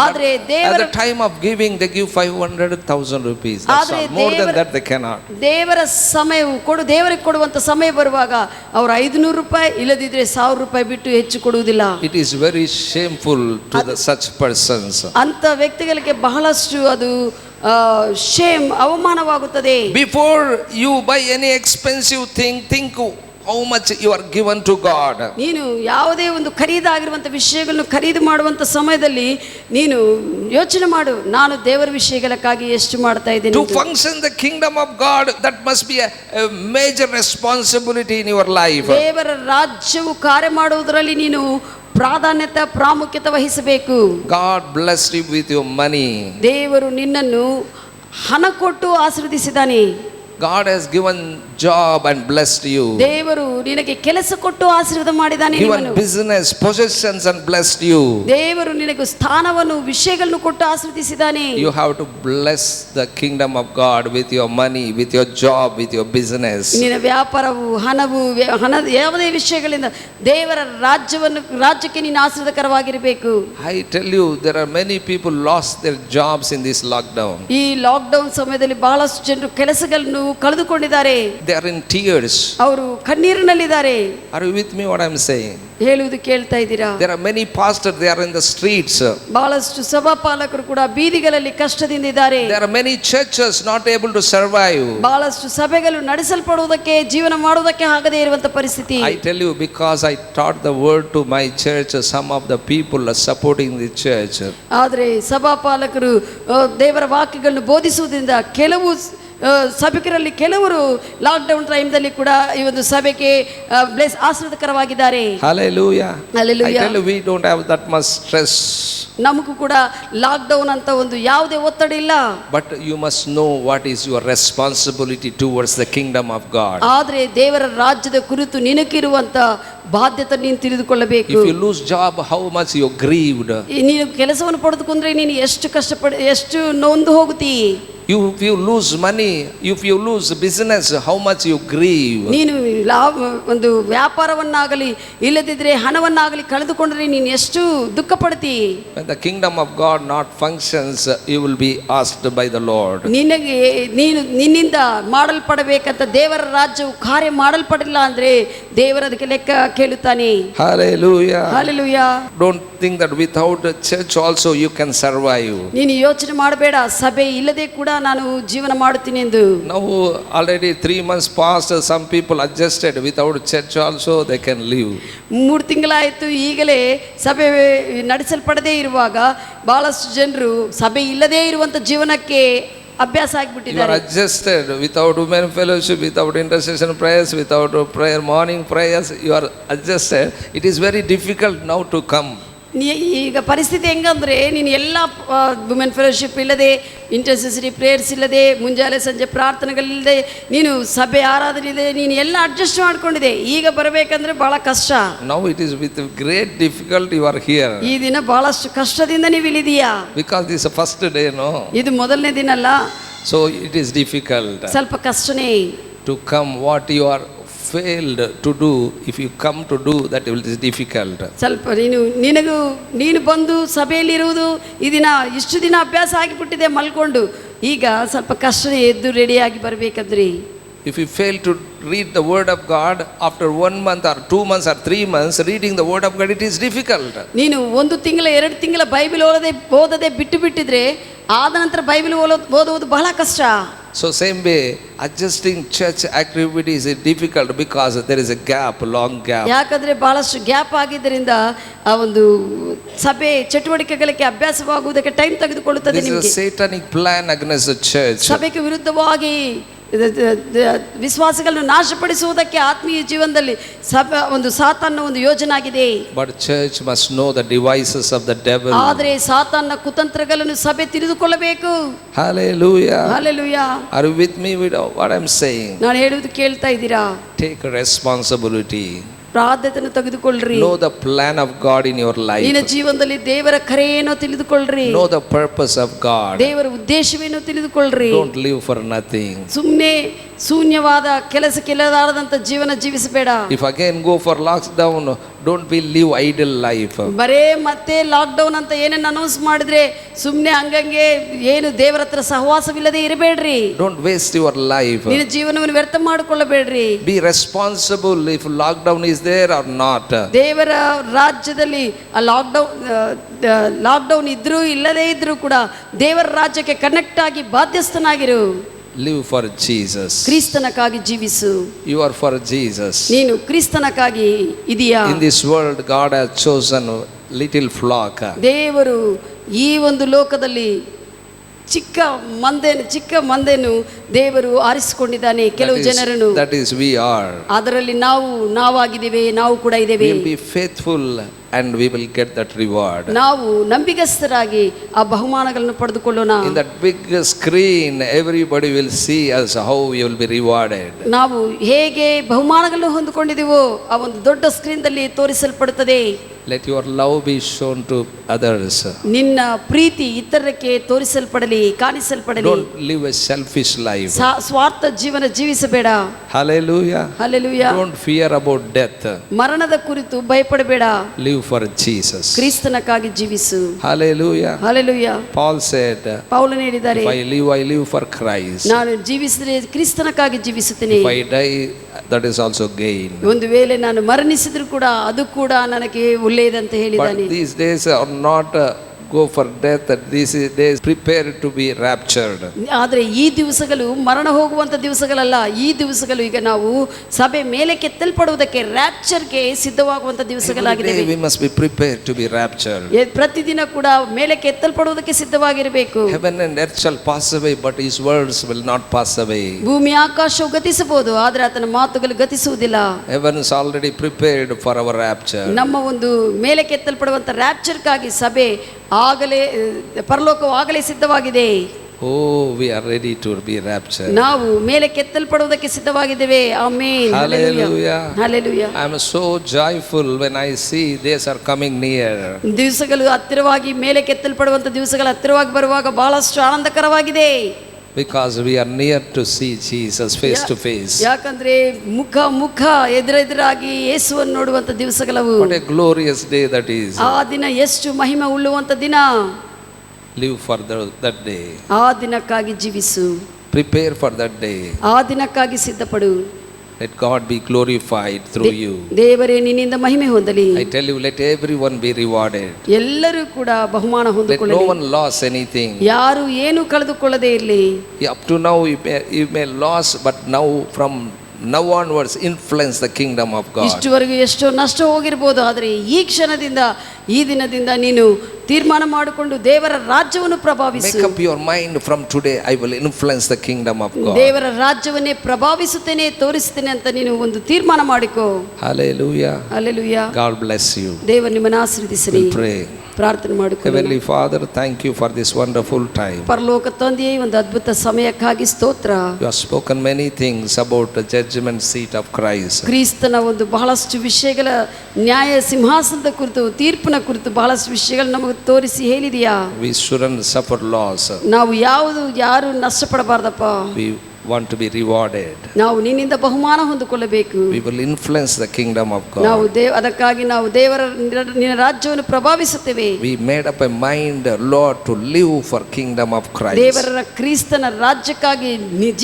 ಆದರೆ At ದೇವರ the time of giving, they give 500,000 rupees. That's all. More than that they cannot. ದೇವರ ಸಮಯವು ದೇವರಿಗೆ ಕೊಡುವಂತ ಸಮಯ ಬರುವಾಗ ಅವರು 500 ರೂಪಾಯಿ ಇಲ್ಲದಿದ್ರೆ 1000 ರೂಪಾಯಿ ಬಿಟ್ಟು ಹೆಚ್ಚು ಕೊಡುವುದಿಲ್ಲ. It is very shameful to such persons. ಅಂತ ವ್ಯಕ್ತಿಗಳಿಗೆ ಬಹಳಷ್ಟು ಅದು Shem, ಅವಮಾನವಾಗುತ್ತದೆ. Before you buy any expensive thing, think how much you are given to God. ನೀನು ಯಾವುದೇ ಒಂದು ಖರೀದಾಗಿರುವಂಥ ವಿಷಯಗಳನ್ನು ಖರೀದಿ ಮಾಡುವಂಥ ಸಮಯದಲ್ಲಿ ನೀನು ಯೋಚನೆ ಮಾಡು, ನಾನು ದೇವರ ವಿಷಯಗಳಕ್ಕಾಗಿ ಎಷ್ಟು ಮಾಡ್ತಾ ಇದ್ದೇನೆ. To function the kingdom of God, that must be a major responsibility in your life. ದೇವರ ರಾಜ್ಯವು ಕಾರ್ಯ ಮಾಡುವುದರಲ್ಲಿ ನೀನು ಪ್ರಾಮುಖ್ಯತೆ ವಹಿಸಬೇಕು. God blessed you with your money. ದೇವರು ನಿನ್ನನ್ನು ಹಣ ಕೊಟ್ಟು ಆಶೀರ್ವದಿಸಿದ್ದಾನೆ. God has given job and blessed you. ದೇವರು ನಿನಗೆ ಕೆಲಸ ಕೊಟ್ಟು ಆಶೀರ್ವಾದ ಮಾಡಿದ್ದಾನೆ. Given business, possessions and blessed you. ದೇವರು ನಿನಗೆ ಸ್ಥಾನವನ್ನು ವಿಷಯಗಳನ್ನು ಕೊಟ್ಟು ಆಶೀರ್ವದಿಸಿದ್ದಾನೆ. You have to bless the kingdom of God with your money, with your job, with your business. ನಿನ್ನ ವ್ಯಾಪಾರವು ಹಣದ ಯಾವುದೇ ವಿಷಯಗಳಿಂದ ದೇವರ ರಾಜ್ಯಕ್ಕೆ ನೀನು ಆಶೀರ್ವಾದಕರವಾಗಿರಬೇಕು. I tell you, there are many people lost their jobs in this lockdown. ಈ ಲಾಕ್ಡೌನ್ ಸಮಯದಲ್ಲಿ ಬಹಳಷ್ಟು ಜನರು ಕೆಲಸಗಳನ್ನು ಕಳೆದುಕೊಂಡಿದ್ದಾರೆ. They are in tears. ಅವರು ಕಣ್ಣೀರಿನಲ್ಲಿದ್ದಾರೆ. Are you with me what I am saying? ಹೇಳುವುದು ಕೇಳ್ತಾ ಇದ್ದೀರಾ? There are many pastors, they are in the streets. ಬಹಳಷ್ಟು ಸಭಾಪಾಲಕರು ಕೂಡ ಬೀದಿಗಳಲ್ಲಿ ಕಷ್ಟದಿಂದ ಇದ್ದಾರೆ. There are many churches not able to survive. ಬಹಳಷ್ಟು ಸಭೆಗಳು ನಡೆಸಲ್ಪಡುವುದಕ್ಕೆ, ಜೀವನ ಮಾಡುವುದಕ್ಕೆ ಆಗದೇ ಇರುವಂತ ಪರಿಸ್ಥಿತಿ. I tell you, because I taught the word to my church, some of the people are supporting the church. ಆದರೆ ಸಭಾಪಾಲಕರು ದೇವರ ವಾಕ್ಯಗಳನ್ನು ಬೋಧಿಸುವುದರಿಂದ ಕೆಲವು ಸಭೆಕರಲ್ಲಿ ಕೆಲವರು ಲಾಕ್ಡೌನ್ ಟೈಮ್ದಲ್ಲಿ ಕೂಡ ಈ ಒಂದು ಸಭೆಗೆ ಆಶೀರ್ವಾದಕರವಾಗಿದ್ದಾರೆ. Hallelujah. Hallelujah. I tell you, we don't have that much stress. ನಮಗೂ ಕೂಡ ಲಾಕ್ಡೌನ್ ಅಂತ ಒಂದು ಯಾವುದೇ ಒತ್ತಡ ಇಲ್ಲ. But you must know what is your responsibility towards the kingdom of God. ಆದರೆ ದೇವರ ರಾಜ್ಯದ ಕುರಿತು ನಿನಗಿರುವಂತ ಬಾಧ್ಯತೆ ನೀನು ತಿಳಿದುಕೊಳ್ಳಬೇಕು. If you lose job, how much you grieved. ನೀನು ಕೆಲಸವನ್ನು ಪಡೆದುಕೊಂಡ್ರೆ ನೀನು ಎಷ್ಟು ನೊಂದು ಹೋಗುತ್ತೀ. If you lose money, if you lose business, how much you grieve. ನೀನು ಒಂದು ವ್ಯಾಪಾರವನ್ನಾಗಲಿ ಇಲ್ಲದಿದ್ರೆ ಹಣವನ್ನಾಗಲಿ ಕಳೆದುಕೊಂಡ್ರೆ ನೀನು ಎಷ್ಟು ದುಃಖ ಪಡ್ತಿ. When the kingdom of God not functions, you will be asked by the Lord. ನಿನ್ನಿಂದ ಮಾಡಲ್ಪಡಬೇಕಂತ ದೇವರ ರಾಜ್ಯವು ಕಾರ್ಯ ಮಾಡಲ್ಪಡಿಲ್ಲ ಅಂದ್ರೆ ದೇವರ ಅದಕ್ಕೆ ಲೆಕ್ಕ ಕೇಳುತ್ತಾನೆ. Hallelujah. Hallelujah. Don't think that without a church also you can survive. ನೀನು ಯೋಚನೆ ಮಾಡಬೇಡ, ಸಭೆ ಇಲ್ಲದೆ ಕೂಡ ನಾನು ಜೀವನ ಮಾಡುತ್ತೀನಿ ಎಂದು. Now already 3 months passed, some people adjusted, without church also they can live. 3 ತಿಂಗಳಾಯಿತು, ಈಗಲೇ ಸಭೆ ನಡೆಸಲ್ಪಡದೇ ಇರುವಾಗ ಬಹಳಷ್ಟು ಜನರು ಸಭೆ ಇಲ್ಲದೇ ಇರುವಂತ ಜೀವನಕ್ಕೆ ಅಭ್ಯಾಸ ಆಗಿಬಿಟ್ಟಿದ್ದಾರೆ. You are adjusted without women fellowship, without intercession prayers, without prayer, morning prayers. You are adjusted. It is very difficult now to come. ಈಗ ಪರಿಸ್ಥಿತಿ ಹೆಂಗಂದ್ರೆ ನೀನು ಎಲ್ಲ ವುಮೆನ್ ಫೆಲೋಶಿಪ್ ಇಲ್ಲದೆ, ಇಂಟರ್ಸೆಸರಿ ಪ್ರೇಯರ್ಸ್ ಇಲ್ಲದೆ, ಮುಂಜಾನೆ ಸಂಜೆ ಪ್ರಾರ್ಥನೆಗಳಿಲ್ಲದೆ, ನೀನು ಸಭೆ ಆರಾಧನೆ ಇಲ್ಲದೆ ನೀನು ಎಲ್ಲ ಅಡ್ಜಸ್ಟ್ ಮಾಡ್ಕೊಂಡಿದೆ. ಈಗ ಬರಬೇಕಂದ್ರೆ ಬಹಳ ಕಷ್ಟ. Now it is with great difficulty you are here. ಈ ದಿನ ಬಹಳಷ್ಟು ಕಷ್ಟದಿಂದ ನೀವು ಇಲ್ಲಿದೀಯಾ. Because this is the first day, no? ಇದು ಮೊದಲನೇ ದಿನ ಅಲ್ಲ, So it is difficult ಸ್ವಲ್ಪ ಕಷ್ಟನೇ. to come what you are failed to do. If you come to do that, it is difficult. ಸ್ವಲ್ಪ ನೀನು ಬಂದು ಸಭೆಯಲ್ಲಿರುವುದು ಈ ದಿನ ಇಷ್ಟು ದಿನ ಅಭ್ಯಾಸ ಆಗಿಬಿಟ್ಟಿದೆ ಮಲ್ಕೊಂಡು. ಈಗ ಸ್ವಲ್ಪ ಕಷ್ಟನೇ ಎದ್ದು ರೆಡಿಯಾಗಿ ಬರಬೇಕಂದ್ರಿ. If you fail to read the word of God after 1 month or 2 months or 3 months reading the word of God, it is difficult. ನೀನು 1 ತಿಂಗಳ 2 ತಿಂಗಳ ಬೈಬಲ್ ಓದದೆ ಬಿಟ್ಟು ಬಿಟ್ಟಿದ್ರೆ ಆದ ನಂತರ ಬೈಬಲ್ ಓದುವುದು ಬಹಳ ಕಷ್ಟ. So same way, adjusting church activities is difficult because there is a gap, long gap. ಯಾಕಂದ್ರೆ ಬಹಳಷ್ಟು ಗ್ಯಾಪ್ ಆಗಿದ್ದರಿಂದ ಆ ಒಂದು ಸಭೆ ಚಟುವಟಿಕೆಗಳಿಗೆ ಅಭ್ಯಾಸವಾಗುವುದಕ್ಕೆ ಟೈಮ್ ತೆಗೆದುಕೊಳ್ಳುತ್ತದೆ. This is a ನಿಮಗೆ satanic plan against the church. ಸಭೆಗೆ ವಿರುದ್ಧವಾಗಿ ವಿಶ್ವಾಸಿಗಳನ್ನು ನಾಶಪಡಿಸುವುದಕ್ಕೆ ಆತ್ಮೀಯ ಜೀವನದಲ್ಲಿ ಒಂದು ಸಾತಾನ್ನ ಒಂದು ಯೋಜನೆ ಆಗಿದೆ. But church must know the devices of the devil. ಆದರೆ ಸಾತಾನ್ನ ಕುತಂತ್ರಗಳನ್ನು ಸಭೆ ತಿಳಿದುಕೊಳ್ಳಬೇಕು. Hallelujah. Hallelujah. Are you with me with what I'm saying? ನಾನು ಹೇಳುವುದು ಕೇಳ್ತಾ ಇದ್ದೀರಾ? Take responsibility. ಪ್ರಾರ್ಥನೆ ತೆಗೆದುಕೊಳ್ಳ್ರಿ. Know the plan of God in your life. ನಿನ್ನ ಜೀವನದಲ್ಲಿ ದೇವರ ಕರೆ ಏನೋ ತಿಳಿದುಕೊಳ್ಳ್ರಿ. Know the purpose of God. ದೇವರ ಉದ್ದೇಶವೇನೋ ತಿಳಿದುಕೊಳ್ಳ್ರಿ. Don't live for nothing. ಸುಮ್ಮನೆ ಶೂನ್ಯವಾದ ಕೆಲಸಕ್ಕಿಲ್ಲದಾದಂಥ ಜೀವನ ಜೀವಿಸಬೇಡ. If again go for lockdown, don't be live idle life. ಬರೇ ಮತ್ತೆ ಲಾಕ್ಡೌನ್ ಅಂತ ಏನೇನು ಅನೌನ್ಸ್ ಮಾಡಿದ್ರೆ ಸುಮ್ಮನೆ ಹಂಗಂಗೆ ಏನು ದೇವರ ಹತ್ರ ಸಹವಾಸವಿಲ್ಲದೆ ಇರಬೇಡ್ರಿ. Don't waste your life. ನಿನ್ನ ಜೀವನವನ್ನು ವ್ಯರ್ಥ ಮಾಡಿಕೊಳ್ಳಬೇಡ್ರಿ. Be responsible if lockdown is there or not. ದೇವರ ರಾಜ್ಯದಲ್ಲಿ ಆ ಲಾಕ್ಡೌನ್ ಇದ್ರೂ ಇಲ್ಲದೇ ಇದ್ರೂ ಕೂಡ ದೇವರ ರಾಜ್ಯಕ್ಕೆ ಕನೆಕ್ಟ್ ಆಗಿ ಬಾಧ್ಯಸ್ಥನಾಗಿರು. Live for Jesus. ಕ್ರಿಸ್ತನಕ್ಕಾಗಿ ಜೀವಿಸು. You are for Jesus. ನೀನು ಕ್ರಿಸ್ತನಕ್ಕಾಗಿ ಇದೆಯಾ? In this world God has chosen little flock. ದೇವರು ಈ ಒಂದು ಲೋಕದಲ್ಲಿ ಚಿಕ್ಕ ಮಂದೆನು ದೇವರು ಆರಿಸಿಕೊಂಡಿದ್ದಾನೆ ಕೆಲವು ಜನರನ್ನು. That is we are. ಅದರಲ್ಲಿ ನಾವಾಗಿದ್ದೇವೆ, ನಾವು ಕೂಡ ಇದ್ದೇವೆ. We will be faithful and we will get that reward. ನಾವು ನಂಬಿಗಸ್ತರಾಗಿ ಆ ಬಹುಮಾನಗಳನ್ನು ಪಡೆದುಕೊಳ್ಳೋಣ. In that big screen everybody will see us how we will be rewarded. ನಾವು ಹೇಗೆ ಬಹುಮಾನಗಳನ್ನು ಹೊಂದಿಕೊಂಡಿದ್ದೀವೋ ಆ ಒಂದು ದೊಡ್ಡ ಸ್ಕ್ರೀನ್ದಲ್ಲಿ ತೋರಿಸಲ್ಪಡುತ್ತದೆ. Let your love be shown to others. ನಿನ್ನ ಪ್ರೀತಿ ಇತರರಿಗೆ ತೋರಿಸಲ್ಪಡಲಿ, ಕಾಣಿಸಲ್ಪಡಲಿ. Don't live a selfish life. ಸ್ವಾರ್ಥ ಜೀವನ ಜೀವಿಸಬೇಡ. Hallelujah. Hallelujah. Don't fear about death. ಮರಣದ ಕುರಿತು ಭಯಪಡಬೇಡ. Live for Jesus. ಕ್ರಿಸ್ತನಕ್ಕಾಗಿ ಜೀವಿಸು. Hallelujah. Hallelujah. Paul said, ಪೌಲನು ಹೇಳಿದ್ದಾರೆ, if I live for Christ. ನಾನು ಜೀವಿಸಿದರೆ ಕ್ರಿಸ್ತನಕ್ಕಾಗಿ ಜೀವಿಸುತ್ತೇನೆ. If I die, that is also gain. ಒಂದು ವೇಳೆ ನಾನು ಮರಣಿಸಿದ್ರು ಕೂಡ ಅದು ಕೂಡ ನನಗೆ ಒಳ್ಳೆಯದಂತ ಹೇಳಿದ್ದಾನೆ. But these days are not go for death, these days prepare to be raptured. ಆದರೆ ಈ ದಿವಸಗಳು ಮರಣ ಹೋಗುವಂತ ದಿವಸಗಳಲ್ಲ. ಈ ದಿವಸಗಳು ಈಗ ನಾವು ಸಭೆ ಮೇಲೆ ಕೆತ್ತಲ್ಪಡುವುದಕ್ಕೆ ರ್ಯಾಪ್ಚರ್ಗೆ ಸಿದ್ಧವಾಗುವಂತ ದಿವಸಗಳಾಗಿದೆ. We must be prepared to be raptured. ಪ್ರತಿದಿನ ಕೂಡ ಮೇಲೆ ಕೆತ್ತಲ್ಪಡುವುದಕ್ಕೆ ಸಿದ್ಧವಾಗಿರಬೇಕು. Heaven and earth shall pass away, but his words will not pass away. ಭೂಮಿ ಆಕಾಶವು ಗತಿಸಬಹುದು, ಆದರೆ ಆತನ ಮಾತುಗಳು ಗತಿಸುವುದಿಲ್ಲ. Heaven is already prepared for our rapture. ನಮ್ಮ ಒಂದು ಮೇಲೆ ಕೆತ್ತಲ್ಪಡುವಂತ ರ್ಯಾಪ್ಚರ್ಗಾಗಿ ಸಭೆ ಆಗಲೇ ಪರಲೋಕವು ಆಗಲೇ ಸಿದ್ಧವಾಗಿದೆ. Oh, we are ready to be raptured. ನಾವು ಮೇಲೆ ಕೆತ್ತಲ್ಪಡುವುದಕ್ಕೆ ಸಿದ್ಧವಾಗಿದ್ದೇವೆ. Amen. Hallelujah. Hallelujah. I am so joyful when I see days are coming near. ದಿವಸಗಳು ಹತ್ತಿರವಾಗಿ ಮೇಲೆ ಕೆತ್ತಲ್ಪಡುವಂತ ದಿವಸಗಳು ಹತ್ತಿರವಾಗಿ ಬರುವಾಗ ಬಹಳಷ್ಟು ಆನಂದಕರವಾಗಿದೆ. Because we are near to see Jesus face to face. ಯಾಕಂದ್ರೆ ಮುಖ ಎದುರಾಗಿ ಯೇಸುವನ್ನು ನೋಡುವಂತ ದಿವಸಗಳವು. What a glorious day that is. ಆ ದಿನ ಎಷ್ಟು ಮಹಿಮೆ ಉಳ್ಳುವಂತ ದಿನ. Live for that day. ಆ ದಿನಕ್ಕಾಗಿ ಜೀವಿಸು. Prepare for that day. ಆ ದಿನಕ್ಕಾಗಿ ಸಿದ್ಧಪಡು. Let God be glorified through you. ದೇವರೇ ನಿನ್ನಿಂದ ಮಹಿಮೆ ಹೊಂದಲಿ. I tell you, let everyone be rewarded. ಎಲ್ಲರೂ ಕೂಡ ಬಹುಮಾನ Let ಹೊಂದಿಕೊಳ್ಳಲಿ. no one lose anything. ಯಾರು ಏನು ಕಳೆದುಕೊಳ್ಳದೇ ಇರಲಿ. Up to now you may lose, but now from now onwards influence the kingdom of God. ಇಷ್ಟುವರೆಗೂ ಎಷ್ಟೋ ನಷ್ಟ ಹೋಗಿರ್ಬೋದು, ಆದರೆ ಈ ಕ್ಷಣದಿಂದ ಈ ದಿನದಿಂದ ನೀನು ತೀರ್ಮಾನ ಮಾಡಿಕೊಂಡು ದೇವರ ರಾಜ್ಯವನ್ನು ಪ್ರಭಾವಿಸು. Make up your mind, from today I will influence the kingdom of God. ದೇವರ ರಾಜ್ಯವನ್ನೇ ಪ್ರಭಾವಿಸುತ್ತೇನೆ, ತೋರಿಸುತ್ತೇನೆ ಅಂತ ನೀನು ಒಂದು ತೀರ್ಮಾನ ಮಾಡಿಕೋ. Hallelujah. Hallelujah. God bless you. ದೇವರು ನಿಮ್ಮನ್ನು ಆಶೀರ್ವದಿಸಲಿ. We'll pray. ಪ್ರಾರ್ಥನೆ ಮಾಡಿಕೊಳ್ಳೋಣ. Heavenly Father, thank you for this wonderful time. ಪರಲೋಕ ತಂದೆಯೇ, ಒಂದು ಅದ್ಭುತ ಸಮಯಕ್ಕಾಗಿ ಸ್ತೋತ್ರ. You have spoken many things about the judgment seat of Christ. ಕ್ರಿಸ್ತನ ಒಂದು ಬಹಳಷ್ಟು ವಿಷಯಗಳ, ನ್ಯಾಯ ಸಿಂಹಾಸನದ ಕುರಿತು, ತೀರ್ಪಿನ ಕುರಿತು ಬಹಳಷ್ಟು ವಿಷಯಗಳು ನಮಗೆ ತೋರಿಸಿ ಹೇಳಿದೆಯಾ. We shouldn't suffer loss. ನಾವು ಯಾರು ನಷ್ಟಪಡಬಾರ್ದಪ್ಪ. We want to be rewarded. ನಾವು ನಿನ್ನಿಂದ ಬಹುಮಾನ ಹೊಂದಿಕೊಳ್ಳಬೇಕು. We will influence the kingdom of ನಾವು God. ಅದಕ್ಕಾಗಿ ನಾವು ದೇವರ ನಿನ್ನ ರಾಜ್ಯವನ್ನು ಪ್ರಭಾವಿಸುತ್ತೇವೆ. We made up a mind, Lord, to live for kingdom of Christ. ದೇವರ ಕ್ರಿಸ್ತನ ರಾಜ್ಯಕ್ಕಾಗಿ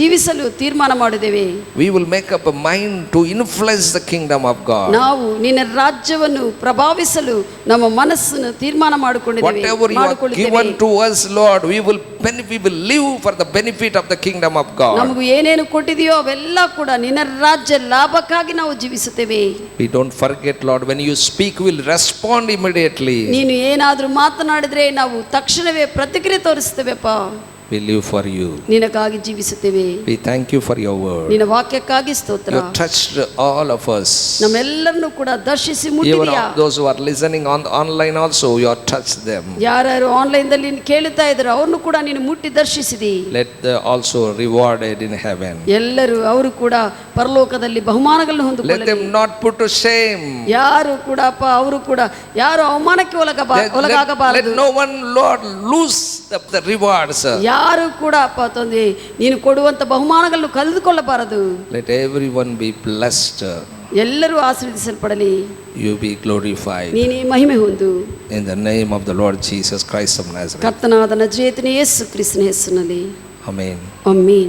ಜೀವಿಸಲು ತೀರ್ಮಾನ ಮಾಡಿದ್ದೇವೆ. We will make up a mind to influence the kingdom of God. ನಾವು ನಿನ್ನ ರಾಜ್ಯವನ್ನು ಪ್ರಭಾವಿಸಲು ನಮ್ಮ ಮನಸ್ಸನ್ನು ತೀರ್ಮಾನ ಮಾಡಿಕೊಂಡಿದ್ದೇವೆ. Whatever you have given to us, Lord, we will live for the benefit of the kingdom of God. ನಮಗೂ ಏನೇನು ಕೊಟ್ಟಿದೆಯೋ ಅವೆಲ್ಲ ಕೂಡ ನಿನ್ನ ರಾಜ್ಯ ಲಾಭಕ್ಕಾಗಿ ನಾವು ಜೀವಿಸುತ್ತೇವೆ. We don't forget, Lord, when you speak, we will respond immediately. ನೀನು ಏನಾದರೂ ಮಾತನಾಡಿದ್ರೆ ನಾವು ತಕ್ಷಣವೇ ಪ್ರತಿಕ್ರಿಯೆ ತೋರಿಸ್ತೇವೆಪ್ಪ. We live for you. ನಿನಗಾಗಿ ಜೀವಿಸುತ್ತೇವೆ. We thank you for your word. ನಿನ್ನ ವಾಕ್ಯಕ್ಕಾಗಿ ಸ್ತೋತ್ರ. You touched all of us. ನಮ್ಮೆಲ್ಲರನ್ನು ಕೂಡ ದರ್ಶಿಸಿ Even ಮುಟ್ಟಿದೆಯಾ. those who are listening on online also, you have touched them. ಯಾರು ಆನ್ಲೈನ್ ದಲ್ಲಿ ಕೇಳುತ್ತಾ ಇದ್ರು ಅವ್ರನ್ನು ಕೂಡ ನೀನು ಮುಟ್ಟಿ ದರ್ಶಿಸಿದಿ. Let them also rewarded in heaven. ಎಲ್ಲರೂ ಅವರು ಕೂಡ ಪರಲೋಕದಲ್ಲಿ ಬಹುಮಾನಗಳನ್ನು Let ಹೊಂದಿಕೊಳ್ಳಲಿ. them not put to shame. ಯಾರು ಕೂಡ ಅವರು ಕೂಡ ಯಾರು ಅವಮಾನಕ್ಕೆ ಒಳಗಾಗಬಾರದು. Let no one, Lord, lose the rewards. ಯಾರು ಕೂಡ ಅಪ್ಪ ತಂದೆ ನೀನು ಕೊಡುವಂತ ಬಹುಮಾನಗಳನ್ನು ಕಳೆದುಕೊಳ್ಳಬಾರದು. Let everyone be blessed. ಎಲ್ಲರೂ ಆಶೀರ್ವದಿಸಲ್ಪಡಲಿ. You be glorified. ನೀನೇ ಮಹಿಮೆ ಹೊಂದು. In the name of the Lord Jesus Christ of Nazareth. ಕರ್ತನಾದ ನಜರೇತಿನ ಯೇಸು ಕ್ರಿಸ್ತನ ಹೆಸರಿನಲ್ಲಿ. Amen. ಆಮೆನ್.